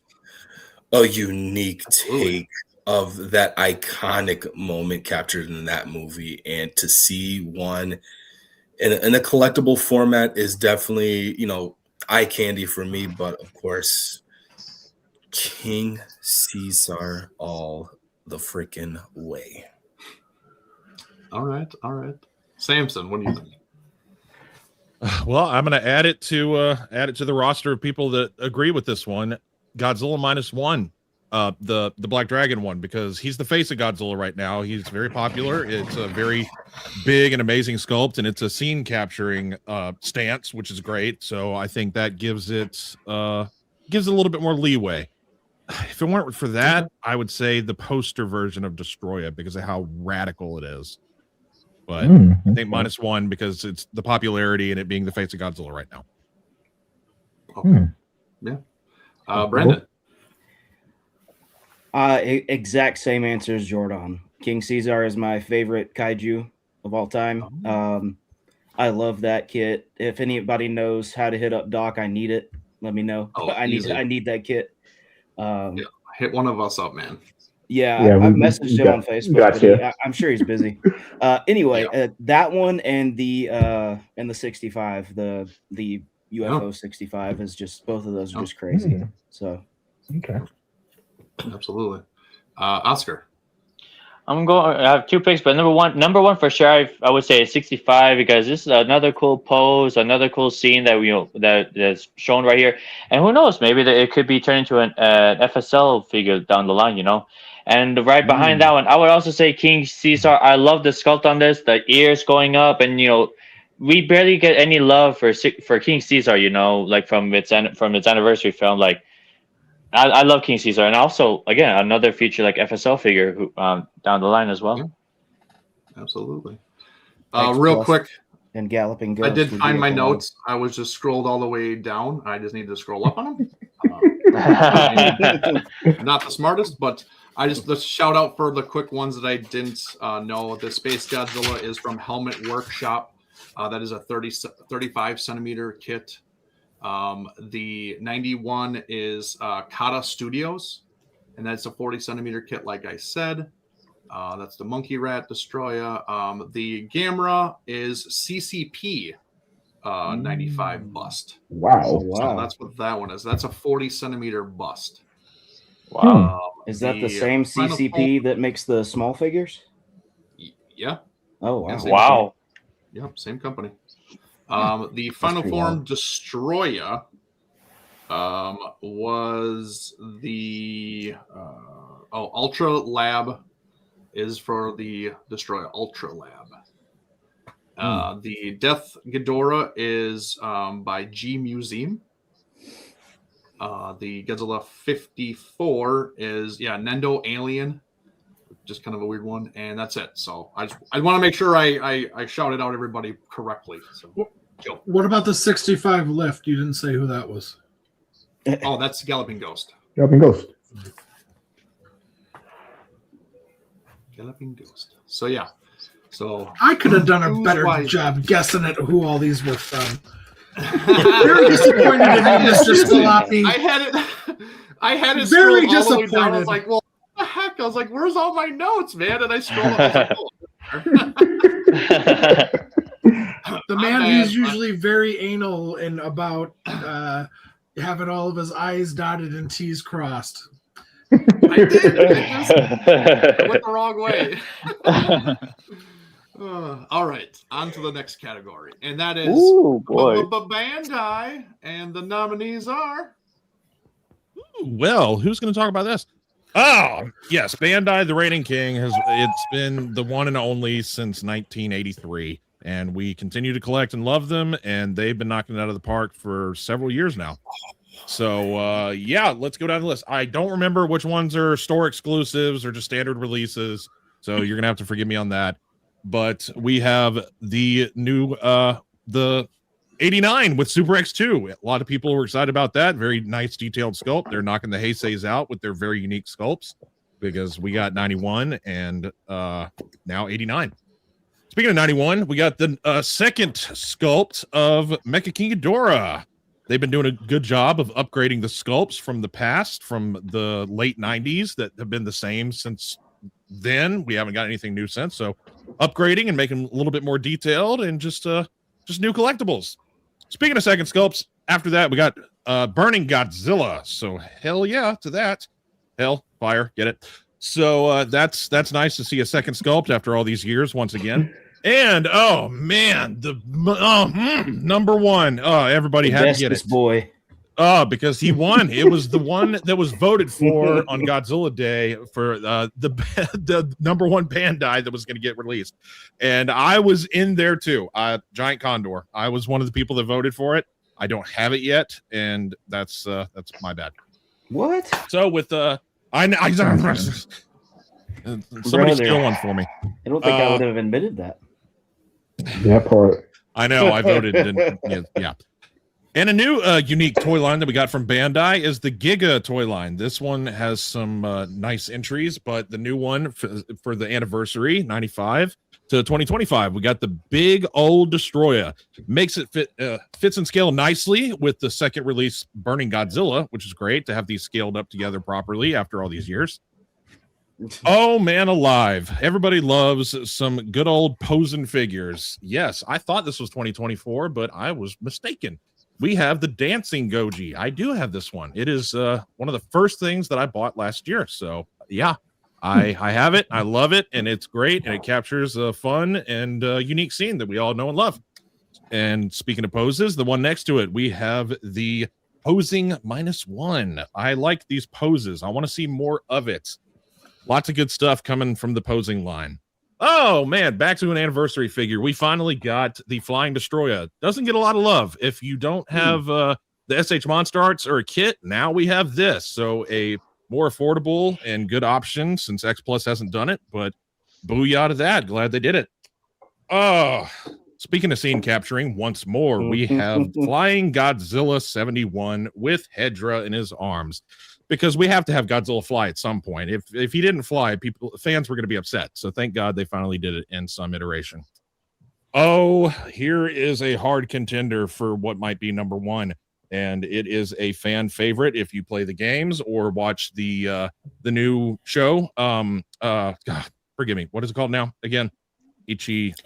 a unique take of that iconic moment captured in that movie, and to see one in a collectible format is definitely, eye candy for me. But of course, King Caesar all the freaking way. All right. Samson, what do you think? Well, I'm going to add it to the roster of people that agree with this one. Godzilla -1, the Black Dragon one, because he's the face of Godzilla right now. He's very popular. It's a very big and amazing sculpt, and it's a scene capturing stance, which is great. So I think that gives it a little bit more leeway. If it weren't for that, I would say the poster version of Destroya because of how radical it is. But I think -1 because it's the popularity and it being the face of Godzilla right now. Okay. Yeah. Brandon. Exact same answer as Jordan. King Caesar is my favorite kaiju of all time. I love that kit. If anybody knows how to hit up Doc, I need it. Let me know. I need that kit. Hit one of us up, man. I've messaged him on Facebook. Gotcha. I'm sure he's busy. Anyway, that one and the 65, the UFO 65 is just, both of those are just crazy. So okay, absolutely. Oscar. I have two picks, but number one for sure, I would say 65 because this is another cool pose, another cool scene that's shown right here, and who knows, maybe it could be turned into an FSL figure down the line, And right behind that one, I would also say King Caesar. I love the sculpt on this, the ears going up, and we barely get any love for King Caesar, like from its anniversary film, like. I love King Caesar, and also again another feature like FSL figure who down the line as well. Yeah. Absolutely. Thanks, real Plus. quick, And Galloping Ghost. I did find my notes. I was just scrolled all the way down. I just needed to scroll up on them. Not the smartest, but let's shout out for the quick ones that I didn't know. The Space Godzilla is from Helmet Workshop. That is a 35 centimeter kit. The 91 is Kata Studios, and that's a 40 centimeter kit, like I said. That's the Monkey Rat Destroyer. The Gamera is CCP 95 bust. Wow. So that's what that one is. That's a 40 centimeter bust. Wow. Is that the same CCP that makes the small figures? Yeah. Oh, wow. Wow. Yep, same company. The Final Form Destroyer was the Ultra Lab is for the Destroyer Ultra Lab. The Death Ghidorah is by G Museum. The Godzilla 54 is Nendo Alien, just kind of a weird one, and that's it. So I want to make sure I shouted out everybody correctly. So Joe. What about the 65 lift? You didn't say who that was. Oh, that's Galloping Ghost. Galloping Ghost. Galloping Ghost. So yeah. So I could have done a better job guessing at who all these were from. Very disappointed in you, Mr. Scalappi. I had it very scrolled all the way disappointed. down. I was like, well, what the heck? I was like, where's all my notes, man? And I scrolled up. I was like, The man who's usually very anal and about having all of his I's dotted and T's crossed. I did. I went the wrong way. All right, on to the next category, and that is Bandai, and the nominees are. Well, who's going to talk about this? Oh, yes, Bandai, the Reigning King, it's been the one and only since 1983, and we continue to collect and love them, and they've been knocking it out of the park for several years now. So, let's go down the list. I don't remember which ones are store exclusives or just standard releases, so you're going to have to forgive me on that. But we have the new, the 89 with Super X2. A lot of people were excited about that. Very nice detailed sculpt. They're knocking the Heiseis out with their very unique sculpts because we got 91 and now 89. Speaking of 91, we got the second sculpt of Mecha King Ghidorah. They've been doing a good job of upgrading the sculpts from the past, from the late 90s that have been the same since then. We haven't got anything new since. So upgrading and making them a little bit more detailed and just new collectibles. Speaking of second sculpts, after that, we got Burning Godzilla. So hell yeah to that. Hell, fire, get it. So that's nice to see a second sculpt after all these years once again. And oh man, the number one. Oh, everybody had to get it. Boy. Oh, because he won. It was the one that was voted for on Godzilla Day for the number one Bandai that was going to get released, and I was in there too. Giant Condor. I was one of the people that voted for it. I don't have it yet, and that's my bad. What? So with somebody steal one for me. I don't think I would have admitted that. That part. I know. I voted. Yeah. And a new unique toy line that we got from Bandai is the Giga toy line. This one has some nice entries, but the new one for the anniversary, 95 to 2025, we got the big old Destroyer. Makes it fits in scale nicely with the second release Burning Godzilla, which is great to have these scaled up together properly after all these years. Oh, man alive. Everybody loves some good old posing figures. Yes, I thought this was 2024, but I was mistaken. We have the Dancing Goji. I do have this one. It is one of the first things that I bought last year. So, yeah, I have it. I love it, and it's great, and it captures a fun and unique scene that we all know and love. And speaking of poses, the one next to it, we have the Posing -1. I like these poses. I want to see more of it. Lots of good stuff coming from the posing line. Oh, man, back to an anniversary figure. We finally got the Flying Destroyer. Doesn't get a lot of love. If you don't have the SH Monster Arts or a kit, now we have this. So a more affordable and good option since X Plus hasn't done it, but booyah to that. Glad they did it. Oh, Speaking of scene capturing, once more, we have Flying Godzilla 71 with Hedra in his arms, because we have to have Godzilla fly at some point. If he didn't fly, fans were going to be upset. So thank God they finally did it in some iteration. Oh, here is a hard contender for what might be number one, and it is a fan favorite if you play the games or watch the new show. God, forgive me. What is it called now again? Ichi It's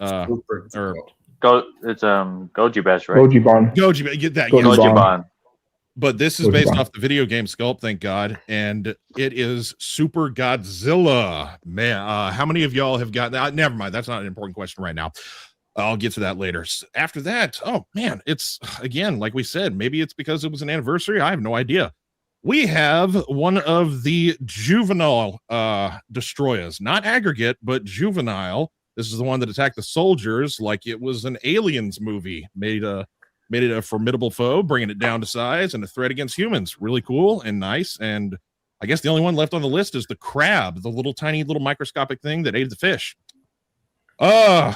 Goji Bash, right? Goji get that. Goji Ban. But this is based off the video game sculpt, thank God, and it is Super Godzilla. Man, how many of y'all have gotten? Never mind, that's not an important question right now. I'll get to that later. After that, oh man, it's again, like we said, maybe it's because it was an anniversary. I have no idea. We have one of the juvenile destroyers, not aggregate, but juvenile. This is the one that attacked the soldiers like it was an Aliens movie, made it a formidable foe, bringing it down to size and a threat against humans. Really cool and nice. And I guess the only one left on the list is the crab, the little tiny little microscopic thing that ate the fish.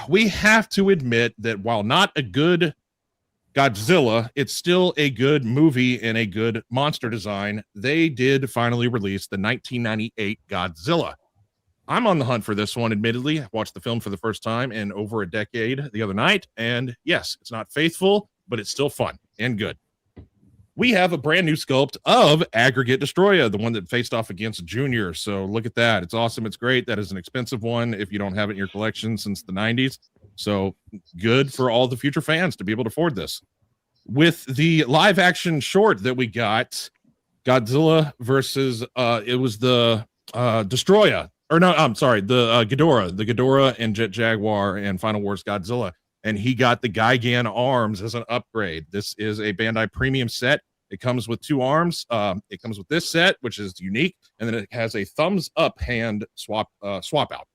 We have to admit that while not a good Godzilla, it's still a good movie and a good monster design. They did finally release the 1998 Godzilla. I'm on the hunt for this one, admittedly. I watched the film for the first time in over a decade the other night, and yes, it's not faithful, but it's still fun and good. We have a brand new sculpt of Aggregate Destroyer, the one that faced off against Junior. So look at that. It's awesome. It's great. That is an expensive one if you don't have it in your collection since the 90s. So good for all the future fans to be able to afford this. With the live action short that we got, Godzilla versus, it was the Destroyer. Or no, I'm sorry, the Ghidorah and Jet Jaguar and Final Wars Godzilla. And he got the Gigan arms as an upgrade. This is a Bandai premium set. It comes with 2 arms. It comes with this set, which is unique. And then it has a thumbs up hand swap out.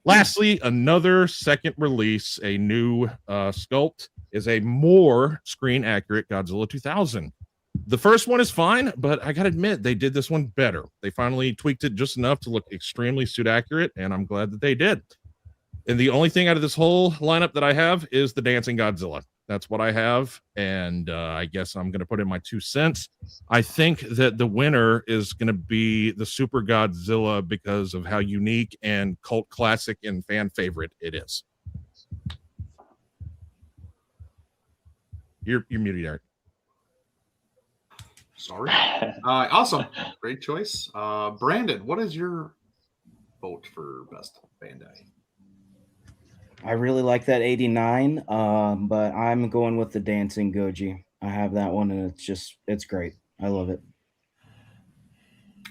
Lastly, another second release, a new sculpt, is a more screen accurate Godzilla 2000. The first one is fine, but I gotta admit, they did this one better. They finally tweaked it just enough to look extremely suit accurate, and I'm glad that they did. And the only thing out of this whole lineup that I have is the Dancing Godzilla. That's what I have, and I guess I'm going to put in my 2 cents. I think that the winner is going to be the Super Godzilla because of how unique and cult classic and fan favorite it is. You're muted, Eric. Sorry. Awesome. Great choice. Brandon, what is your vote for best Bandai? I really like that 89, but I'm going with the Dancing Goji. I have that one, and it's great. I love it.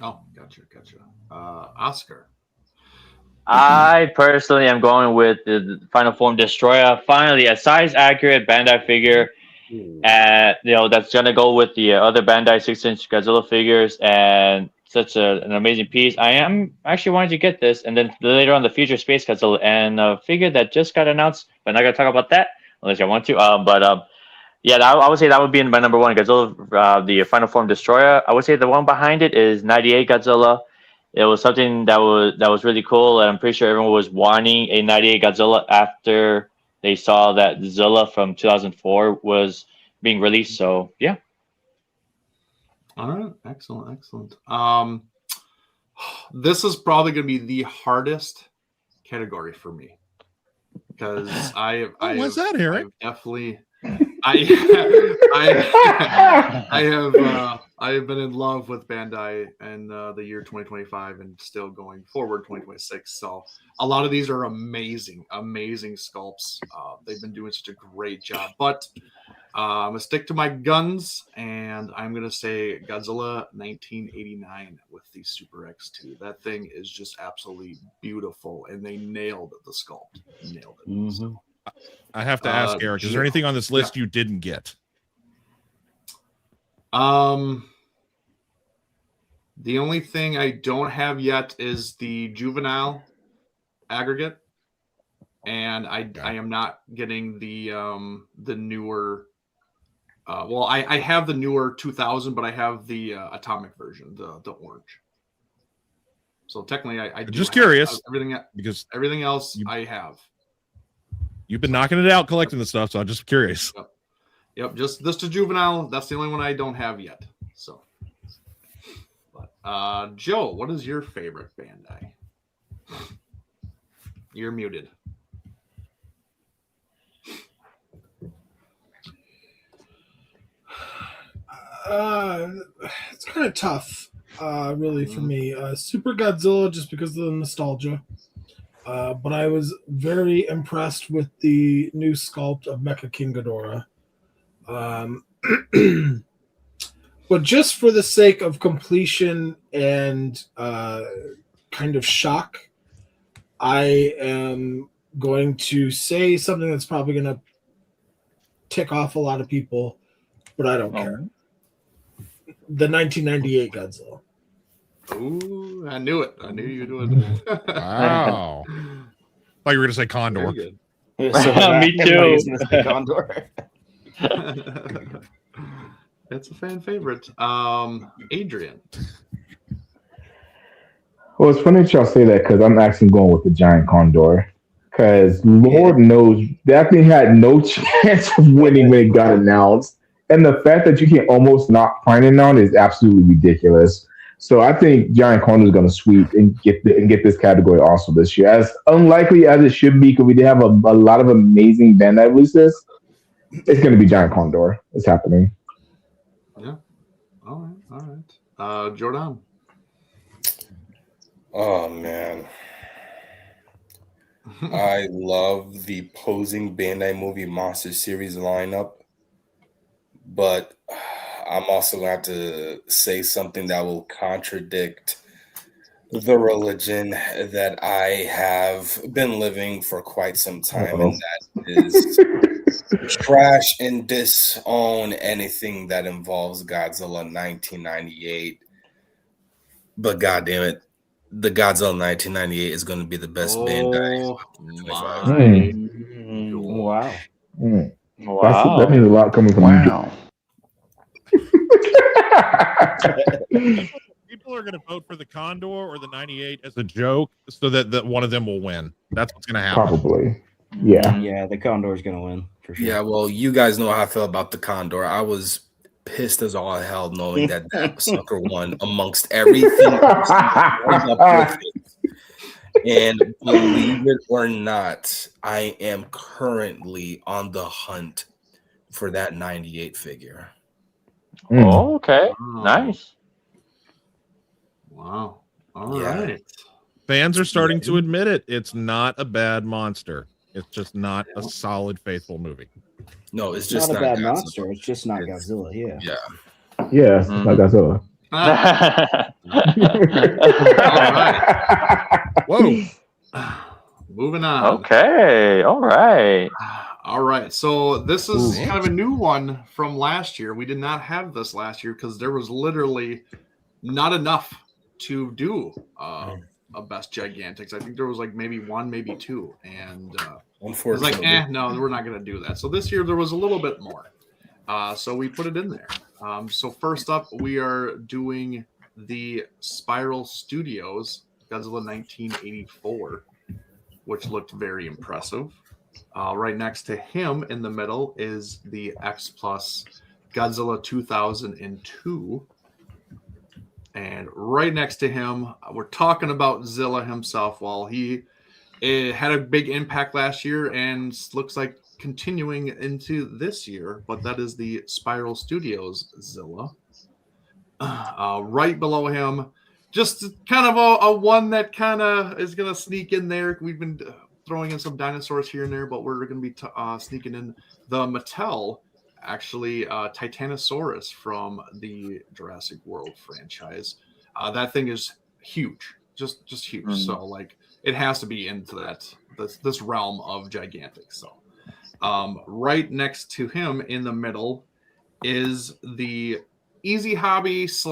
Oh, gotcha. Oscar. I personally am going with the Final Form Destroyer. Finally, a size accurate Bandai figure. That's gonna go with the other Bandai 6-inch Godzilla figures, and such an amazing piece. I am actually wanting to get this, and then later on the future Space Godzilla and a figure that just got announced, but I'm not gonna talk about that unless I want to. Yeah, I would say that would be my number one Godzilla, the Final Form Destroyer. I would say the one behind it is 98 Godzilla. It was something that was really cool, and I'm pretty sure everyone was wanting a 98 Godzilla after they saw that Zilla from 2004 was being released. So yeah. All right, excellent. This is probably going to be the hardest category for me because What's that, Eric? I have been in love with Bandai and the year 2025 and still going forward 2026. So a lot of these are amazing sculpts. They've been doing such a great job, but I'm gonna stick to my guns and I'm gonna say Godzilla 1989 with the Super X2. That thing is just absolutely beautiful, and they nailed the sculpt. Nailed it. Mm-hmm. So, I have to ask, Eric, is there anything on this list you didn't get? The only thing I don't have yet is the juvenile aggregate, and I am not getting the newer. I have the newer 2000, but I have the atomic version, the orange. So technically, I do just curious everything because everything else I have. You've been knocking it out, collecting the stuff, so I'm just curious. Yep, just this to Juvenile. That's the only one I don't have yet. So, but Joe, what is your favorite Bandai? You're muted. It's kind of tough, really, for me. Super Godzilla, just because of the nostalgia. But I was very impressed with the new sculpt of Mecha King Ghidorah. But just for the sake of completion and kind of shock, I am going to say something that's probably going to tick off a lot of people, but I don't care. The 1998 Godzilla. Ooh, I knew it. I knew you were doing it. Wow. Thought you were going to say Condor. Very So Me too. everybody's gonna say Condor. good. It's a fan favorite. Adrian. Well, it's funny that y'all say that because I'm actually going with the giant condor. Because Lord knows that thing had no chance of winning when it got announced. And the fact that you can almost not find it now is absolutely ridiculous. So I think Giant Condor is going to sweep and get this category also this year. As unlikely as it should be, because we did have a lot of amazing Bandai releases, it's going to be Giant Condor. It's happening. Yeah. All right. Jordan. Oh man, I love the posing Bandai movie monster series lineup, but I'm also going to have to say something that will contradict the religion that I have been living for quite some time, and that is trash and disown anything that involves Godzilla 1998. But goddamn it, the Godzilla 1998 is going to be the best Bandai. Wow. That means a lot coming from you. People are going to vote for the Condor or the 98 as a joke so that one of them will win. That's what's going to happen. Probably. Yeah. Yeah, the Condor is going to win for sure. Yeah, well, you guys know how I feel about the Condor. I was pissed as all hell knowing that sucker won amongst everything. And believe it or not, I am currently on the hunt for that 98 figure. Oh, okay. Nice. Wow. All right. Fans are starting to admit it. It's not a bad monster. It's just not a solid, faithful movie. No, it's It's just not a not bad Godzilla. monster. It's just not Godzilla. Yeah. Yeah. Yeah, it's not Godzilla. All right. Whoa. Moving on. Okay. All right. All right. So this is kind of a new one from last year. We did not have this last year because there was literally not enough to do a best gigantics. I think there was like maybe one, maybe two, and it was like, no, we're not going to do that. So this year there was a little bit more. So we put it in there. So first up, we are doing the Spiral Studios Godzilla 1984, which looked very impressive. Right next to him in the middle is the X Plus Godzilla 2002. And right next to him, we're talking about Zilla himself. Well, he had a big impact last year and looks like continuing into this year, but that is the Spiral Studios Zilla. Right below him, just kind of a one that kind of is going to sneak in there. We've been throwing in some dinosaurs here and there, but we're going to be sneaking in the Mattel, actually, Titanosaurus from the Jurassic World franchise. That thing is huge, just huge. Mm-hmm. So like it has to be into this realm of gigantic. So right next to him in the middle is the Easy Hobby /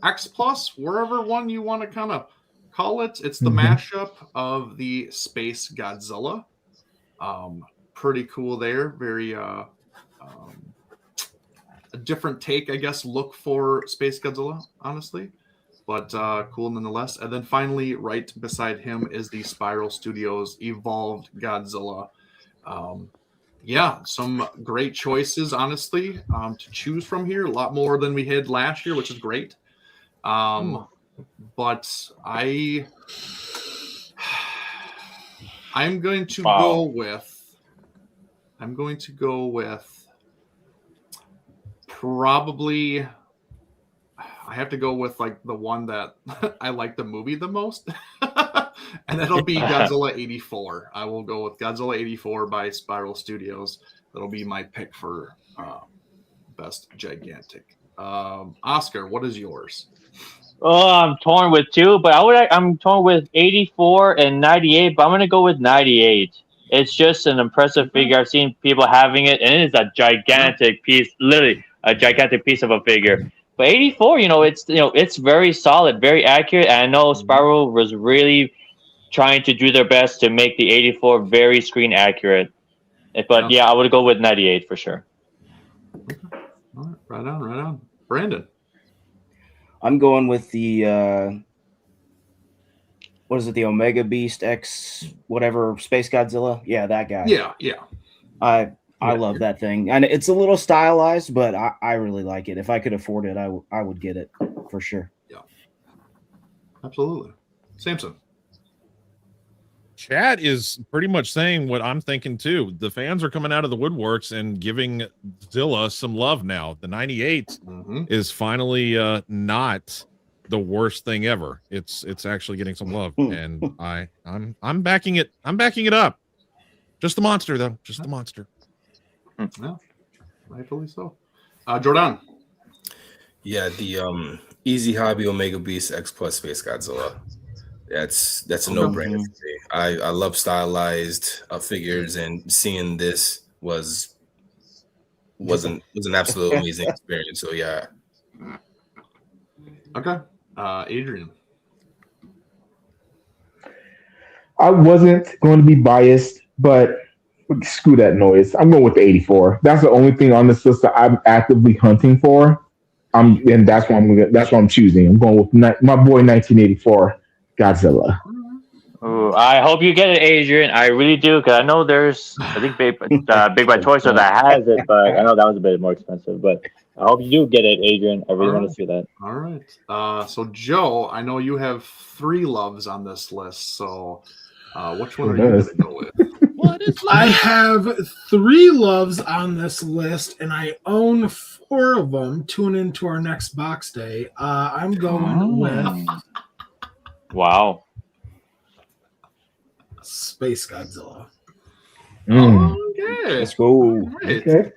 X Plus, wherever one you want to kind of call it. It's the mashup of the Space Godzilla. Pretty cool there. Very a different take, I guess, look for Space Godzilla, honestly. But cool nonetheless. And then finally, right beside him is the Spiral Studios Evolved Godzilla. Yeah, some great choices, honestly, to choose from here. A lot more than we had last year, which is great. But I'm going to go with probably. I have to go with like the one that I like the movie the most, and that'll be Godzilla 84. I will go with Godzilla 84 by Spiral Studios. That'll be my pick for best gigantic. Oscar, what is yours? Oh, I'm torn with two, but I'm torn with 84 and 98, but I'm gonna go with 98. It's just an impressive figure. I've seen people having it, and it is a gigantic piece, literally a gigantic piece of a figure. But 84, it's very solid, very accurate. And I know Spiral was really trying to do their best to make the 84 very screen accurate. But yeah, I would go with 98 for sure. All right, right on. Brandon. I'm going with the what is it? The Omega Beast X whatever Space Godzilla. Yeah, that guy. Yeah. I love that thing, and it's a little stylized, but I really like it. If I could afford it, I would get it for sure. Yeah, absolutely. Samson. Chat is pretty much saying what I'm thinking too. The fans are coming out of the woodworks and giving Zilla some love now. The 98 is finally not the worst thing ever. It's actually getting some love, and I'm backing it. I'm backing it up. Just the monster though. Just the monster. Yeah, rightfully so. Jordan. Yeah, the Easy Hobby Omega Beast X Plus Space Godzilla. That's a no-brainer for me. I love stylized figures, and seeing this was an absolute amazing experience. So yeah. Okay, Adrian. I wasn't going to be biased, but screw that noise. I'm going with the 84. That's the only thing on this list that I'm actively hunting for. And that's what I'm choosing. I'm going with my boy 1984 Godzilla. Ooh, I hope you get it, Adrian. I really do, because I know I think Big by Toy Store that has it, but I know that was a bit more expensive. But I hope you do get it, Adrian. I really want to see that. All right. So Joe, I know you have 3 loves on this list. So which one are you going to go with? I have 3 loves on this list, and I own 4 of them. Tune into our next box day. I'm going with Space Godzilla. Okay. Let's go. Right.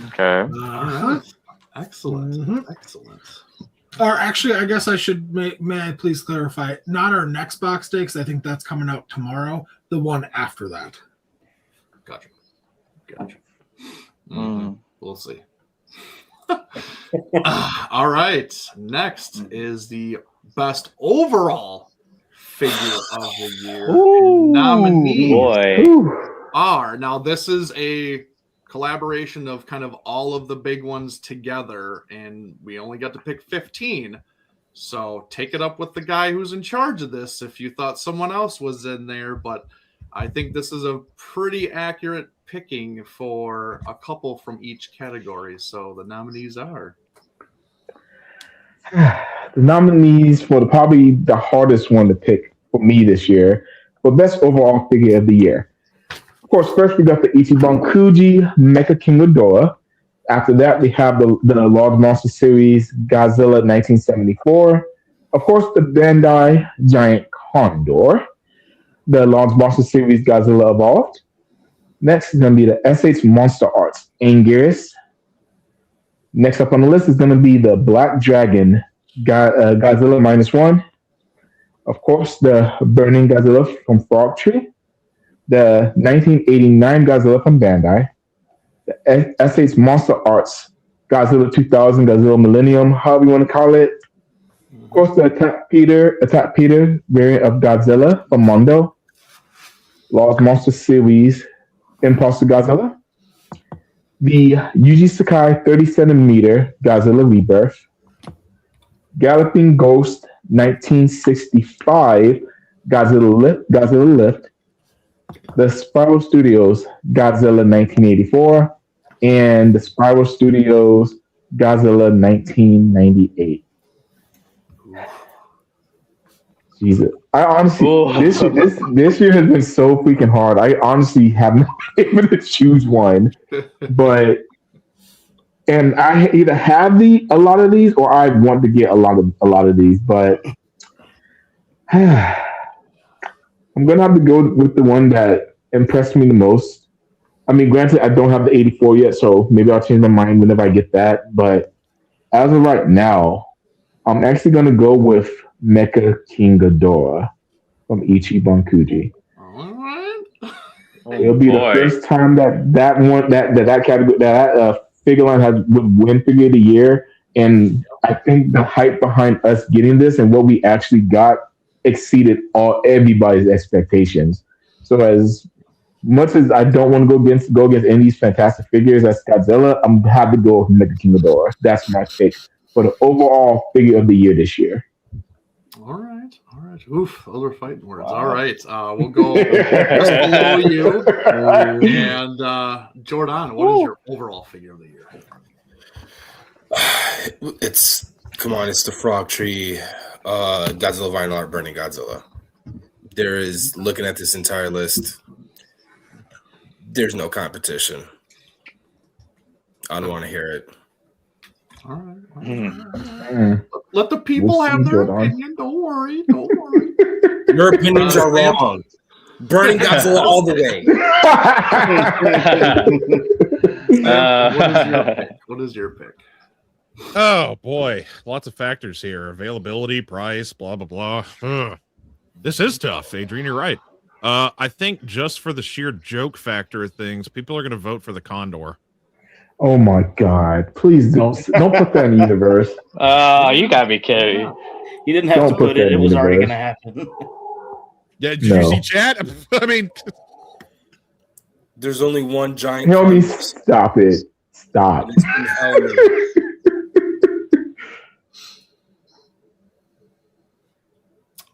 Okay. Excellent. Excellent. Or actually, I guess I should, may I please clarify, not our next box day, because I think that's coming out tomorrow, the one after that. Gotcha. We'll see. All right. Next is the best overall figure of the year. Nominees are, now this is a collaboration of kind of all of the big ones together, and we only got to pick 15. So take it up with the guy who's in charge of this if you thought someone else was in there, but I think this is a pretty accurate picking for a couple from each category. So the nominees are The nominees for probably the hardest one to pick for me this year for best overall figure of the year. Of course, first we got the Ichiban Kuji Mecha King Ghidorah. After that, we have the Large Monster Series Godzilla 1974. Of course, the Bandai Giant Condor. The Large Monster Series Godzilla Evolved. Next is going to be the SH Monster Arts Anguirus. Next up on the list is going to be the Black Dragon Godzilla -1. Of course, the Burning Godzilla from Frog Tree. The 1989 Godzilla from Bandai. The SH Monster Arts Godzilla 2000, Godzilla Millennium, however you want to call it. Of course, the Attack Peter variant of Godzilla from Mondo. Large Monster Series Impulse Godzilla. The Yuji Sakai 30 centimeter Godzilla Rebirth. Galloping Ghost 1965 Godzilla Lift. the Spiral Studios Godzilla 1984 and the Spiral Studios Godzilla 1998. Jesus, I honestly this year has been so freaking hard. I honestly haven't been able to choose one, but and I either have a lot of these or I want to get a lot of these, but I'm gonna have to go with the one that impressed me the most. I mean, granted, I don't have the 84 yet, so maybe I'll change my mind whenever I get that. But as of right now, I'm actually gonna go with Mecha King Ghidorah from Ichi Bankuji. All right. It'll be the first time that category figure line would win figure of the year, and I think the hype behind us getting this and what we actually got exceeded everybody's expectations. So as much as I don't want to go against any of these fantastic figures as Godzilla, I'm happy to go with Mecha King Ghidorah. That's my pick for the overall figure of the year this year. All right. Oof, those are fighting words. All right. We'll go just below you. And Jordan, what is your overall figure of the year? It's the Frog Tree Godzilla vinyl art Burning Godzilla. There is, looking at this entire list, there's no competition. I don't want to hear it. All right. Let the people have their opinion. Don't worry. Your opinions are wrong. Burning Godzilla all the way. What is your pick? Oh boy, lots of factors here: availability, price, blah blah blah. This is tough, Adrian. You're right. I think just for the sheer joke factor of things, people are going to vote for the Condor. Oh my God! Please don't put that in the universe. You gotta be kidding. You didn't have to put it. It was already going to happen. Yeah, did you see chat? I mean, there's only one giant. Tell me, stop it! Stop.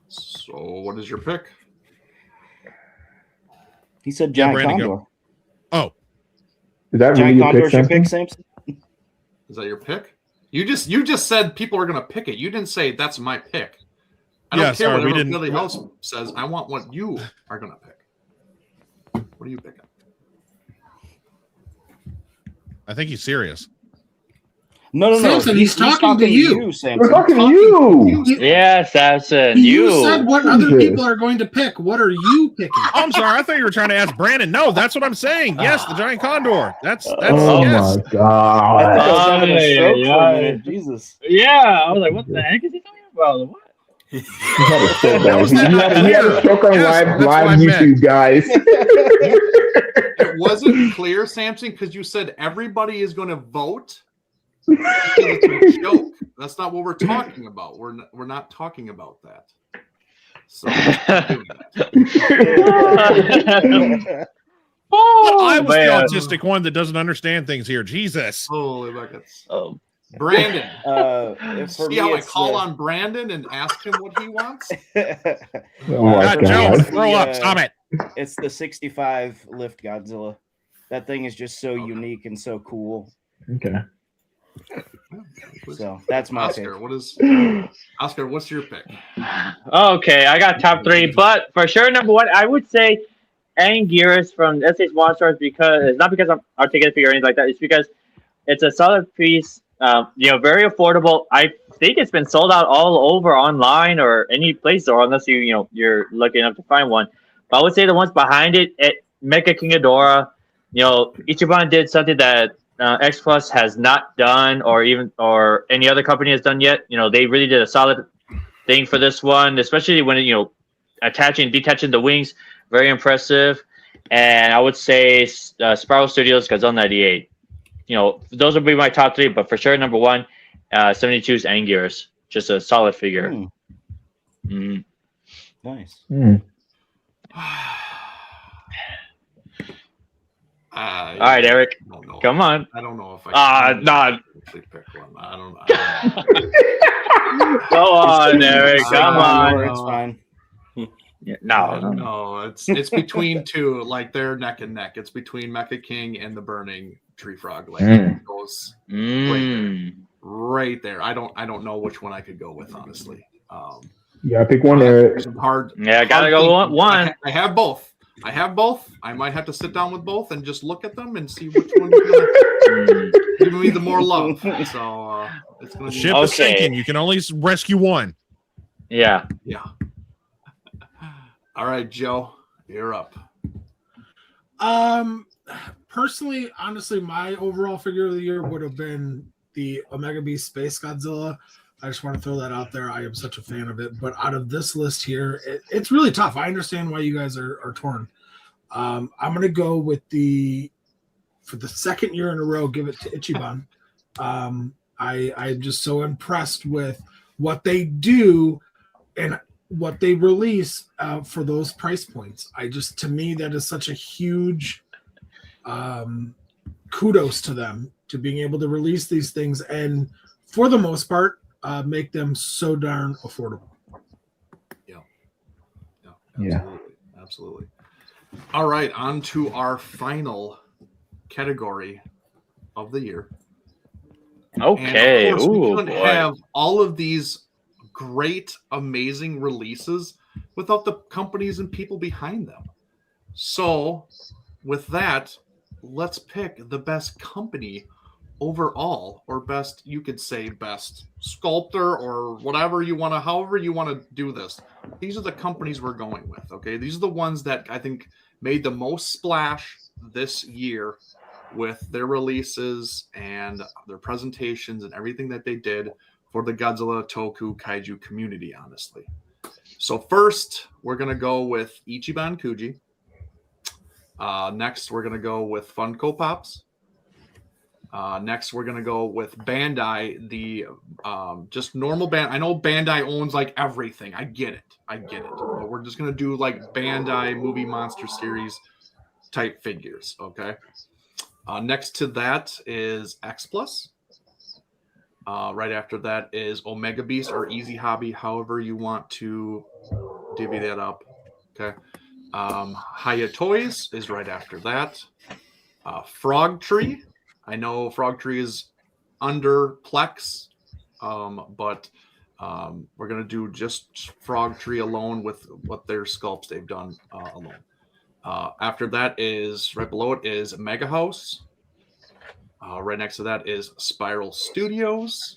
So, what is your pick? He said giant Condor. Oh. Is that giant really Condor's your pick, Samson? Is that your pick? You just said people are going to pick it. You didn't say that's my pick. I don't care what everybody else says. I want what you are going to pick. What are you picking? I think he's serious. No. Samson, he's talking to you. Samson. We're talking to you. Yeah, Samson. You said what other people are going to pick. What are you picking? Oh, I'm sorry. I thought you were trying to ask Brandon. No, that's what I'm saying. Yes, the giant Condor. That's oh yes. My God. Jesus. Yeah, I was like, what the heck is he talking about? What? He had a stroke on live YouTube, guys. It wasn't clear, Samson, because you said everybody is going to vote. It's a joke. That's not what we're talking about. We're not talking about that. So I was the autistic one that doesn't understand things here. Jesus. Holy buckets. Brandon. See how I call on Brandon and ask him what he wants? Joe, throw up. Stop it. It's the 65 lift Godzilla. That thing is just so unique and so cool. Okay. So that's my Oscar. pick. Oscar, what's your pick? Okay, I got top three, but for sure, number one, I would say Anguirus from SH Monsters, because it's not because I'm articulating figure or anything like that. It's because it's a solid piece, very affordable. I think it's been sold out all over online or any place, or unless you're lucky enough to find one. But I would say the ones behind it, Mecha King Ghidorah. Ichiban did something that X Plus has not done, or any other company has done yet. They really did a solid thing for this one, especially when attaching, detaching the wings. Very impressive. And I would say Spiral Studios Godzilla 98. Those would be my top three, but for sure number one, 72's Anguirus. Just a solid figure. Nice. All right, Eric. Come on. I don't know if I can actually pick one. I don't know. Go on, Eric. Come on. It's fine. Yeah, no. No, it's between two, like they're neck and neck. It's between Mecha King and the Burning Tree Frog. Like it goes right there. I don't know which one I could go with, honestly. Yeah, I pick one there. There's some hard. Yeah, I gotta hard go thinking. one. I have both. I might have to sit down with both and just look at them and see which one is giving me the more love. So it's gonna The be ship is sinking. You can only rescue one. Yeah. Yeah. All right, Joe, you're up. Personally, honestly, my overall figure of the year would have been the Omega Beast Space Godzilla. I just want to throw that out there. I am such a fan of it. But out of this list here, it's really tough. I understand why you guys are torn. I'm going to go with for the second year in a row, give it to Ichiban. I'm just so impressed with what they do and what they release for those price points. To me, that is such a huge kudos to them to being able to release these things and for the most part make them so darn affordable. Yeah, absolutely. All right, on to our final category of the year. Okay. And of course, we couldn't boy. have all of these great, amazing releases without the companies and people behind them. So, with that, let's pick the best company overall, or best, you could say best sculptor, or whatever you want to, however you want to do this. These are the companies we're going with, okay? These are the ones that I think made the most splash this year with their releases and their presentations and everything that they did for the Godzilla Toku Kaiju community, honestly. So first, we're going to go with Ichiban Kuji. Next, we're going to go with Funko Pops. Next, we're going to go with Bandai, the just normal band. I know Bandai owns like everything. I get it. But we're just going to do like Bandai Movie Monster Series type figures, okay? Next to that is X Plus. Right after that is Omega Beast or Easy Hobby, however you want to divvy that up. Okay. Haya Toys is right after that. Frog Tree. I know Frog Tree is under Plex, but we're going to do just Frog Tree alone with what their sculpts they've done alone. After that is, right below it is Mega House. Right next to that is Spiral Studios.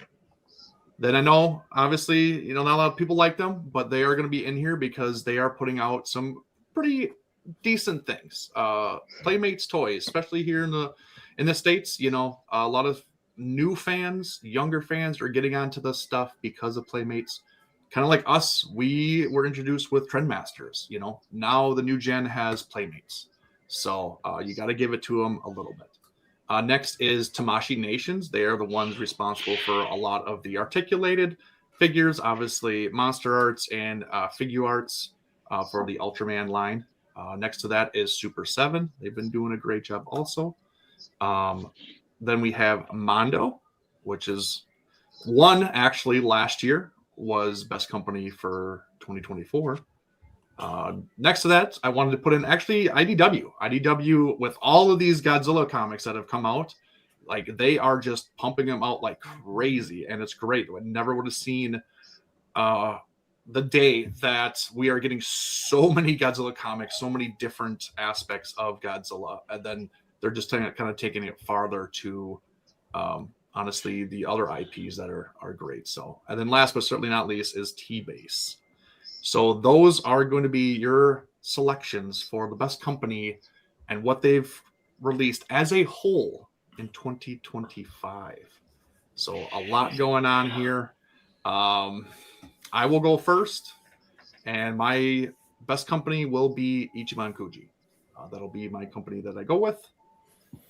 Then I know, obviously, not a lot of people like them, but they are going to be in here because they are putting out some pretty decent things. Playmates toys, especially here in the States, a lot of new fans, younger fans are getting onto this stuff because of Playmates. Kind of like us, we were introduced with Trendmasters. Now the new gen has Playmates, so you got to give it to them a little bit. Next is Tamashii Nations. They are the ones responsible for a lot of the articulated figures, obviously Monster Arts and Figure Arts for the Ultraman line. Next to that is Super 7. They've been doing a great job also. Then we have Mondo, which is one actually last year was best company for 2024. Next to that, I wanted to put in actually IDW. IDW, with all of these Godzilla comics that have come out, like they are just pumping them out like crazy, and it's great. I never would have seen the day that we are getting so many Godzilla comics, so many different aspects of Godzilla, and then they're just kind of taking it farther to honestly the other IPs that are great. So, and then last but certainly not least is T-Base. So those are going to be your selections for the best company and what they've released as a whole in 2025. So a lot going on here. I will go first, and my best company will be Ichiban Kuji. That'll be my company that I go with.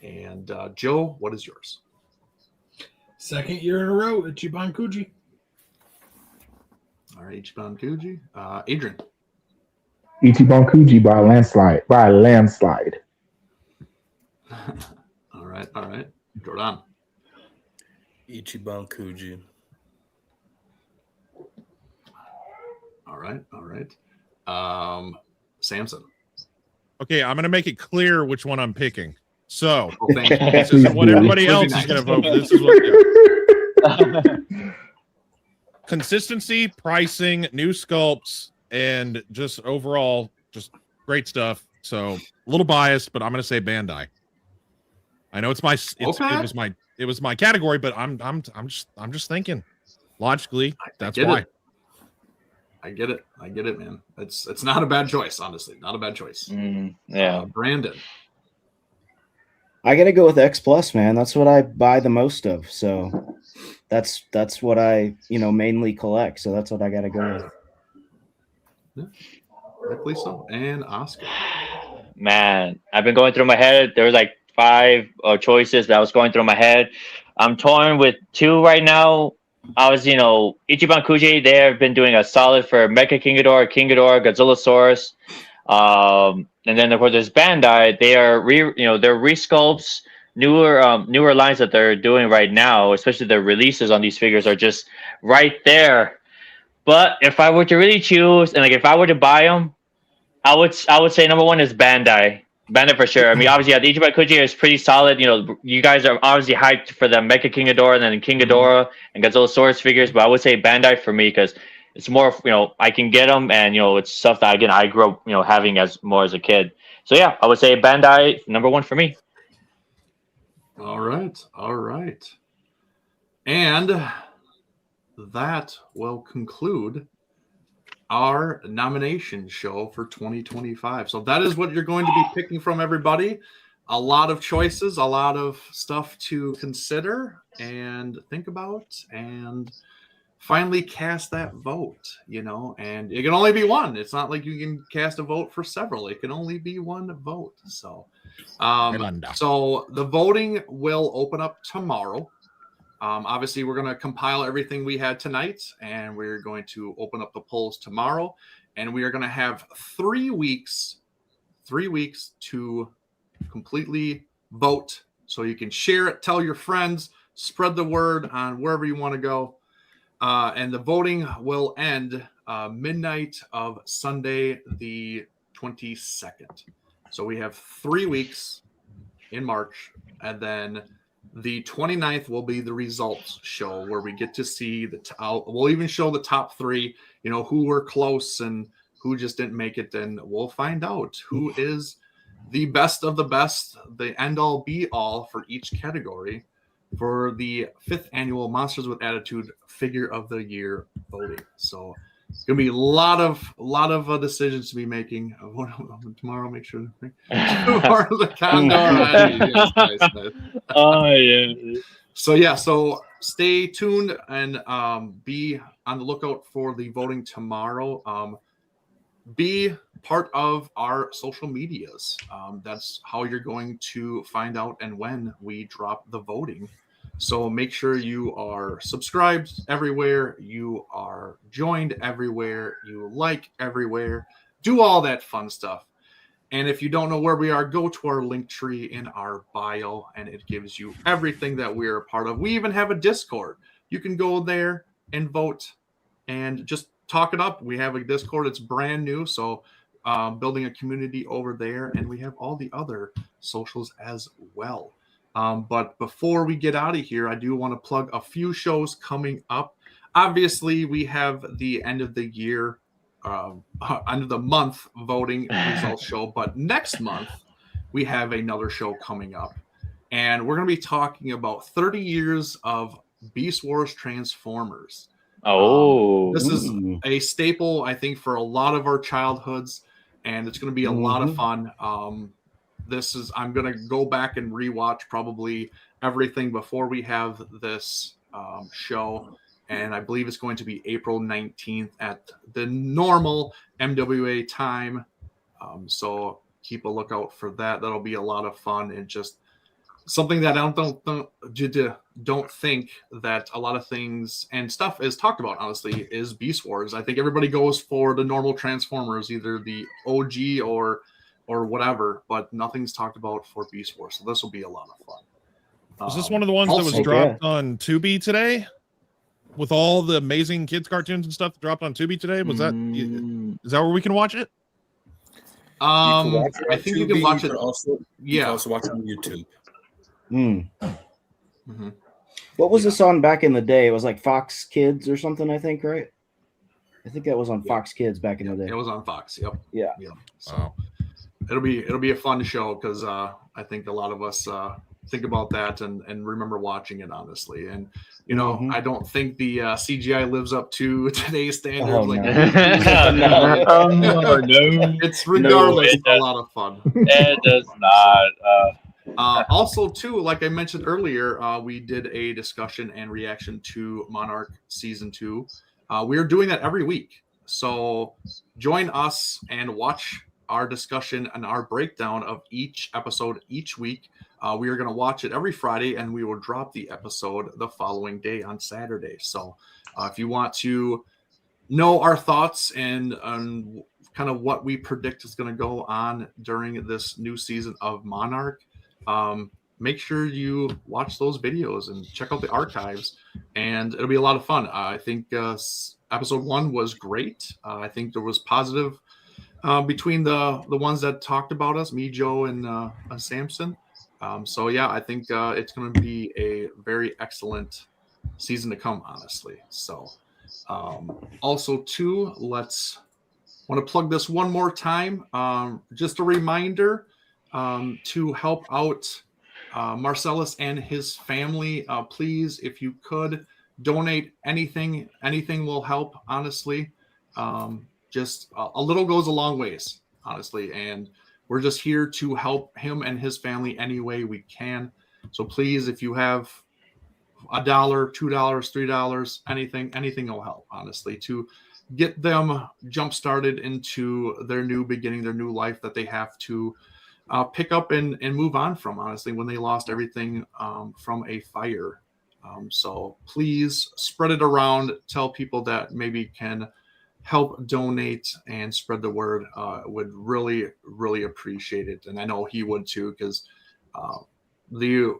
And Joe, what is yours? Second year in a row, Ichiban Kuji. All right, Ichiban Kuji. Adrian. Ichiban Kuji by a landslide. All right. Jordan. Ichiban Kuji. All right. Samson. Okay, I'm going to make it clear which one I'm picking. So, Well, thank you. this isn't what everybody Would be else nice. is going to vote. This is what consistency, pricing, new sculpts, and just overall, just great stuff. So, a little biased, but I'm going to say Bandai. I know it's it was my category, but I'm just thinking logically. That's why. I get it, man. It's not a bad choice, honestly. Not a bad choice. Yeah, Brandon. I gotta go with X Plus, man. That's what I buy the most of. So that's what I mainly collect. So that's what I gotta go with. Yeah, rightfully so. And Oscar. Man, I've been going through my head. There was like 5 choices that was going through my head. I'm torn with 2 right now. I was, Ichiban Kuji. They have been doing a solid for Mecha King Ghidorah, Godzillasaurus. And then of course there's Bandai. They are they're resculpts, newer lines that they're doing right now, especially the releases on these figures are just right there. But if I were to really choose, and like if I were to buy them, I would say number 1 is Bandai. Bandai for sure. I mean, obviously, the Ichiban Kuji is pretty solid. You guys are obviously hyped for the Mecha King Ghidorah and then King Ghidorah and Godzillasaurus figures, but I would say Bandai for me because it's more, I can get them, and it's stuff that again I grew up, having as a kid. So yeah, I would say Bandai number 1 for me. All right, and that will conclude our nomination show for 2025. So that is what you're going to be picking from, everybody. A lot of choices, a lot of stuff to consider and think about, and finally cast that vote, and it can only be one. It's not like you can cast a vote for several. It can only be one vote. So the voting will open up tomorrow. Obviously, we're going to compile everything we had tonight, and we're going to open up the polls tomorrow, and we are going to have 3 weeks to completely vote. So you can share it, tell your friends, spread the word on wherever you want to go. And the voting will end midnight of Sunday, the 22nd. So we have 3 weeks in March, and then the 29th will be the results show where we get to see we'll even show the top 3, who were close and who just didn't make it. And we'll find out who is the best of the best, the end all be all for each category for the 5th annual Monsters with Attitude Figure of the Year voting. So it's gonna be a lot of decisions to be making tomorrow. Make sure tomorrow the condor. Oh yeah. So stay tuned and be on the lookout for the voting tomorrow. Be part of our social medias. That's how you're going to find out and when we drop the voting. So make sure you are subscribed everywhere, you are joined everywhere, you like everywhere, do all that fun stuff. And if you don't know where we are, go to our link tree in our bio, and it gives you everything that we're a part of. We even have a Discord. You can go there and vote and just talk it up. We have a Discord. It's brand new, so building a community over there, and we have all the other socials as well. But before we get out of here, I do want to plug a few shows coming up. Obviously, we have the end of the year, end of the month voting results show. But next month, we have another show coming up. And we're going to be talking about 30 years of Beast Wars Transformers. This is a staple, I think, for a lot of our childhoods. And it's going to be a lot of fun. I'm going to go back and rewatch probably everything before we have this show. And I believe it's going to be April 19th at the normal MWA time. So keep a lookout for that. That'll be a lot of fun and just something that I don't think that a lot of things and stuff is talked about, honestly, is Beast Wars. I think everybody goes for the normal Transformers, either the OG or whatever, but nothing's talked about for Beast Wars. So this will be a lot of fun. Is this one of the ones that was dropped on Tubi today? With all the amazing kids cartoons and stuff that dropped on Tubi today? Was that Is that where we can watch it? I I think you can watch it. You can also watch it on YouTube. Mm-hmm. What was this on back in the day? It was like Fox Kids or something, I think, right? I think that was on Fox Kids back in the day. It was on Fox. Yep. Yeah. So it'll be a fun show because I think a lot of us think about that and remember watching it, honestly. And I don't think the CGI lives up to today's standards. Oh, like no. It's regardless a lot of fun. It does not. Also, too, like I mentioned earlier, we did a discussion and reaction to Monarch Season 2. We're doing that every week. So join us and watch our discussion and our breakdown of each episode each week. We are going to watch it every Friday, and we will drop the episode the following day on Saturday. So if you want to know our thoughts and kind of what we predict is going to go on during this new season of Monarch, make sure you watch those videos and check out the archives, and it'll be a lot of fun. I think episode 1 was great. I think there was positive between the ones that talked about us, me, Joe, and Samson. So yeah, I think it's going to be a very excellent season to come, honestly. So also too, want to plug this one more time. Just a reminder to help out Marcellus and his family. Please, if you could donate anything will help, honestly. Just a little goes a long ways, honestly, and we're just here to help him and his family any way we can. So please, if you have $1, $2, $3, anything will help, honestly, to get them jump started into their new beginning, their new life that they have to pick up and move on from, honestly, when they lost everything from a fire. So please spread it around, tell people that maybe can help donate and spread the word. Would really, really appreciate it. And I know he would too, because the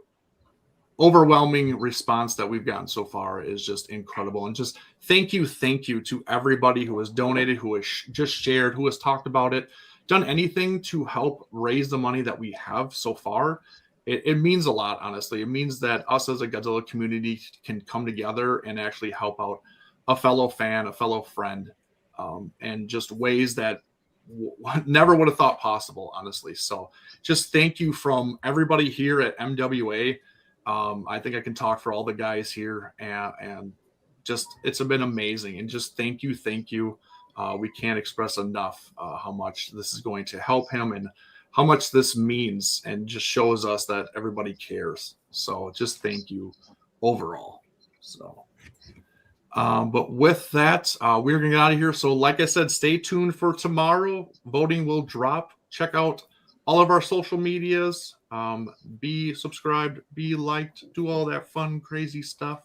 overwhelming response that we've gotten so far is just incredible. And just thank you to everybody who has donated, who has just shared, who has talked about it, done anything to help raise the money that we have so far. It means a lot, honestly. It means that us as a Godzilla community can come together and actually help out a fellow fan, a fellow friend, and just ways that never would have thought possible, honestly. So just thank you from everybody here at MWA. I think I can talk for all the guys here, and just it's been amazing. And just thank you. We can't express enough how much this is going to help him and how much this means, and just shows us that everybody cares. So just thank you overall. So but with that, we're gonna get out of here. So like I said, stay tuned for tomorrow. Voting will drop. Check out all of our social medias. Be subscribed, be liked, do all that fun, crazy stuff.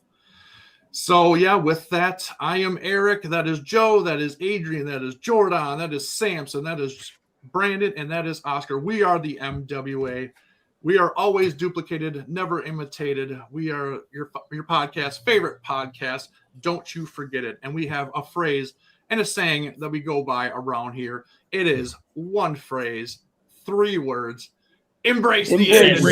So yeah, with that, I am Eric. That is Joe. That is Adrian. That is Jordan. That is Samson. That is Brandon. And that is Oscar. We are the MWA. We are always duplicated, never imitated. We are your podcast, favorite podcast. Don't you forget it. And we have a phrase and a saying that we go by around here. It is one phrase, 3 words. Embrace the attitude.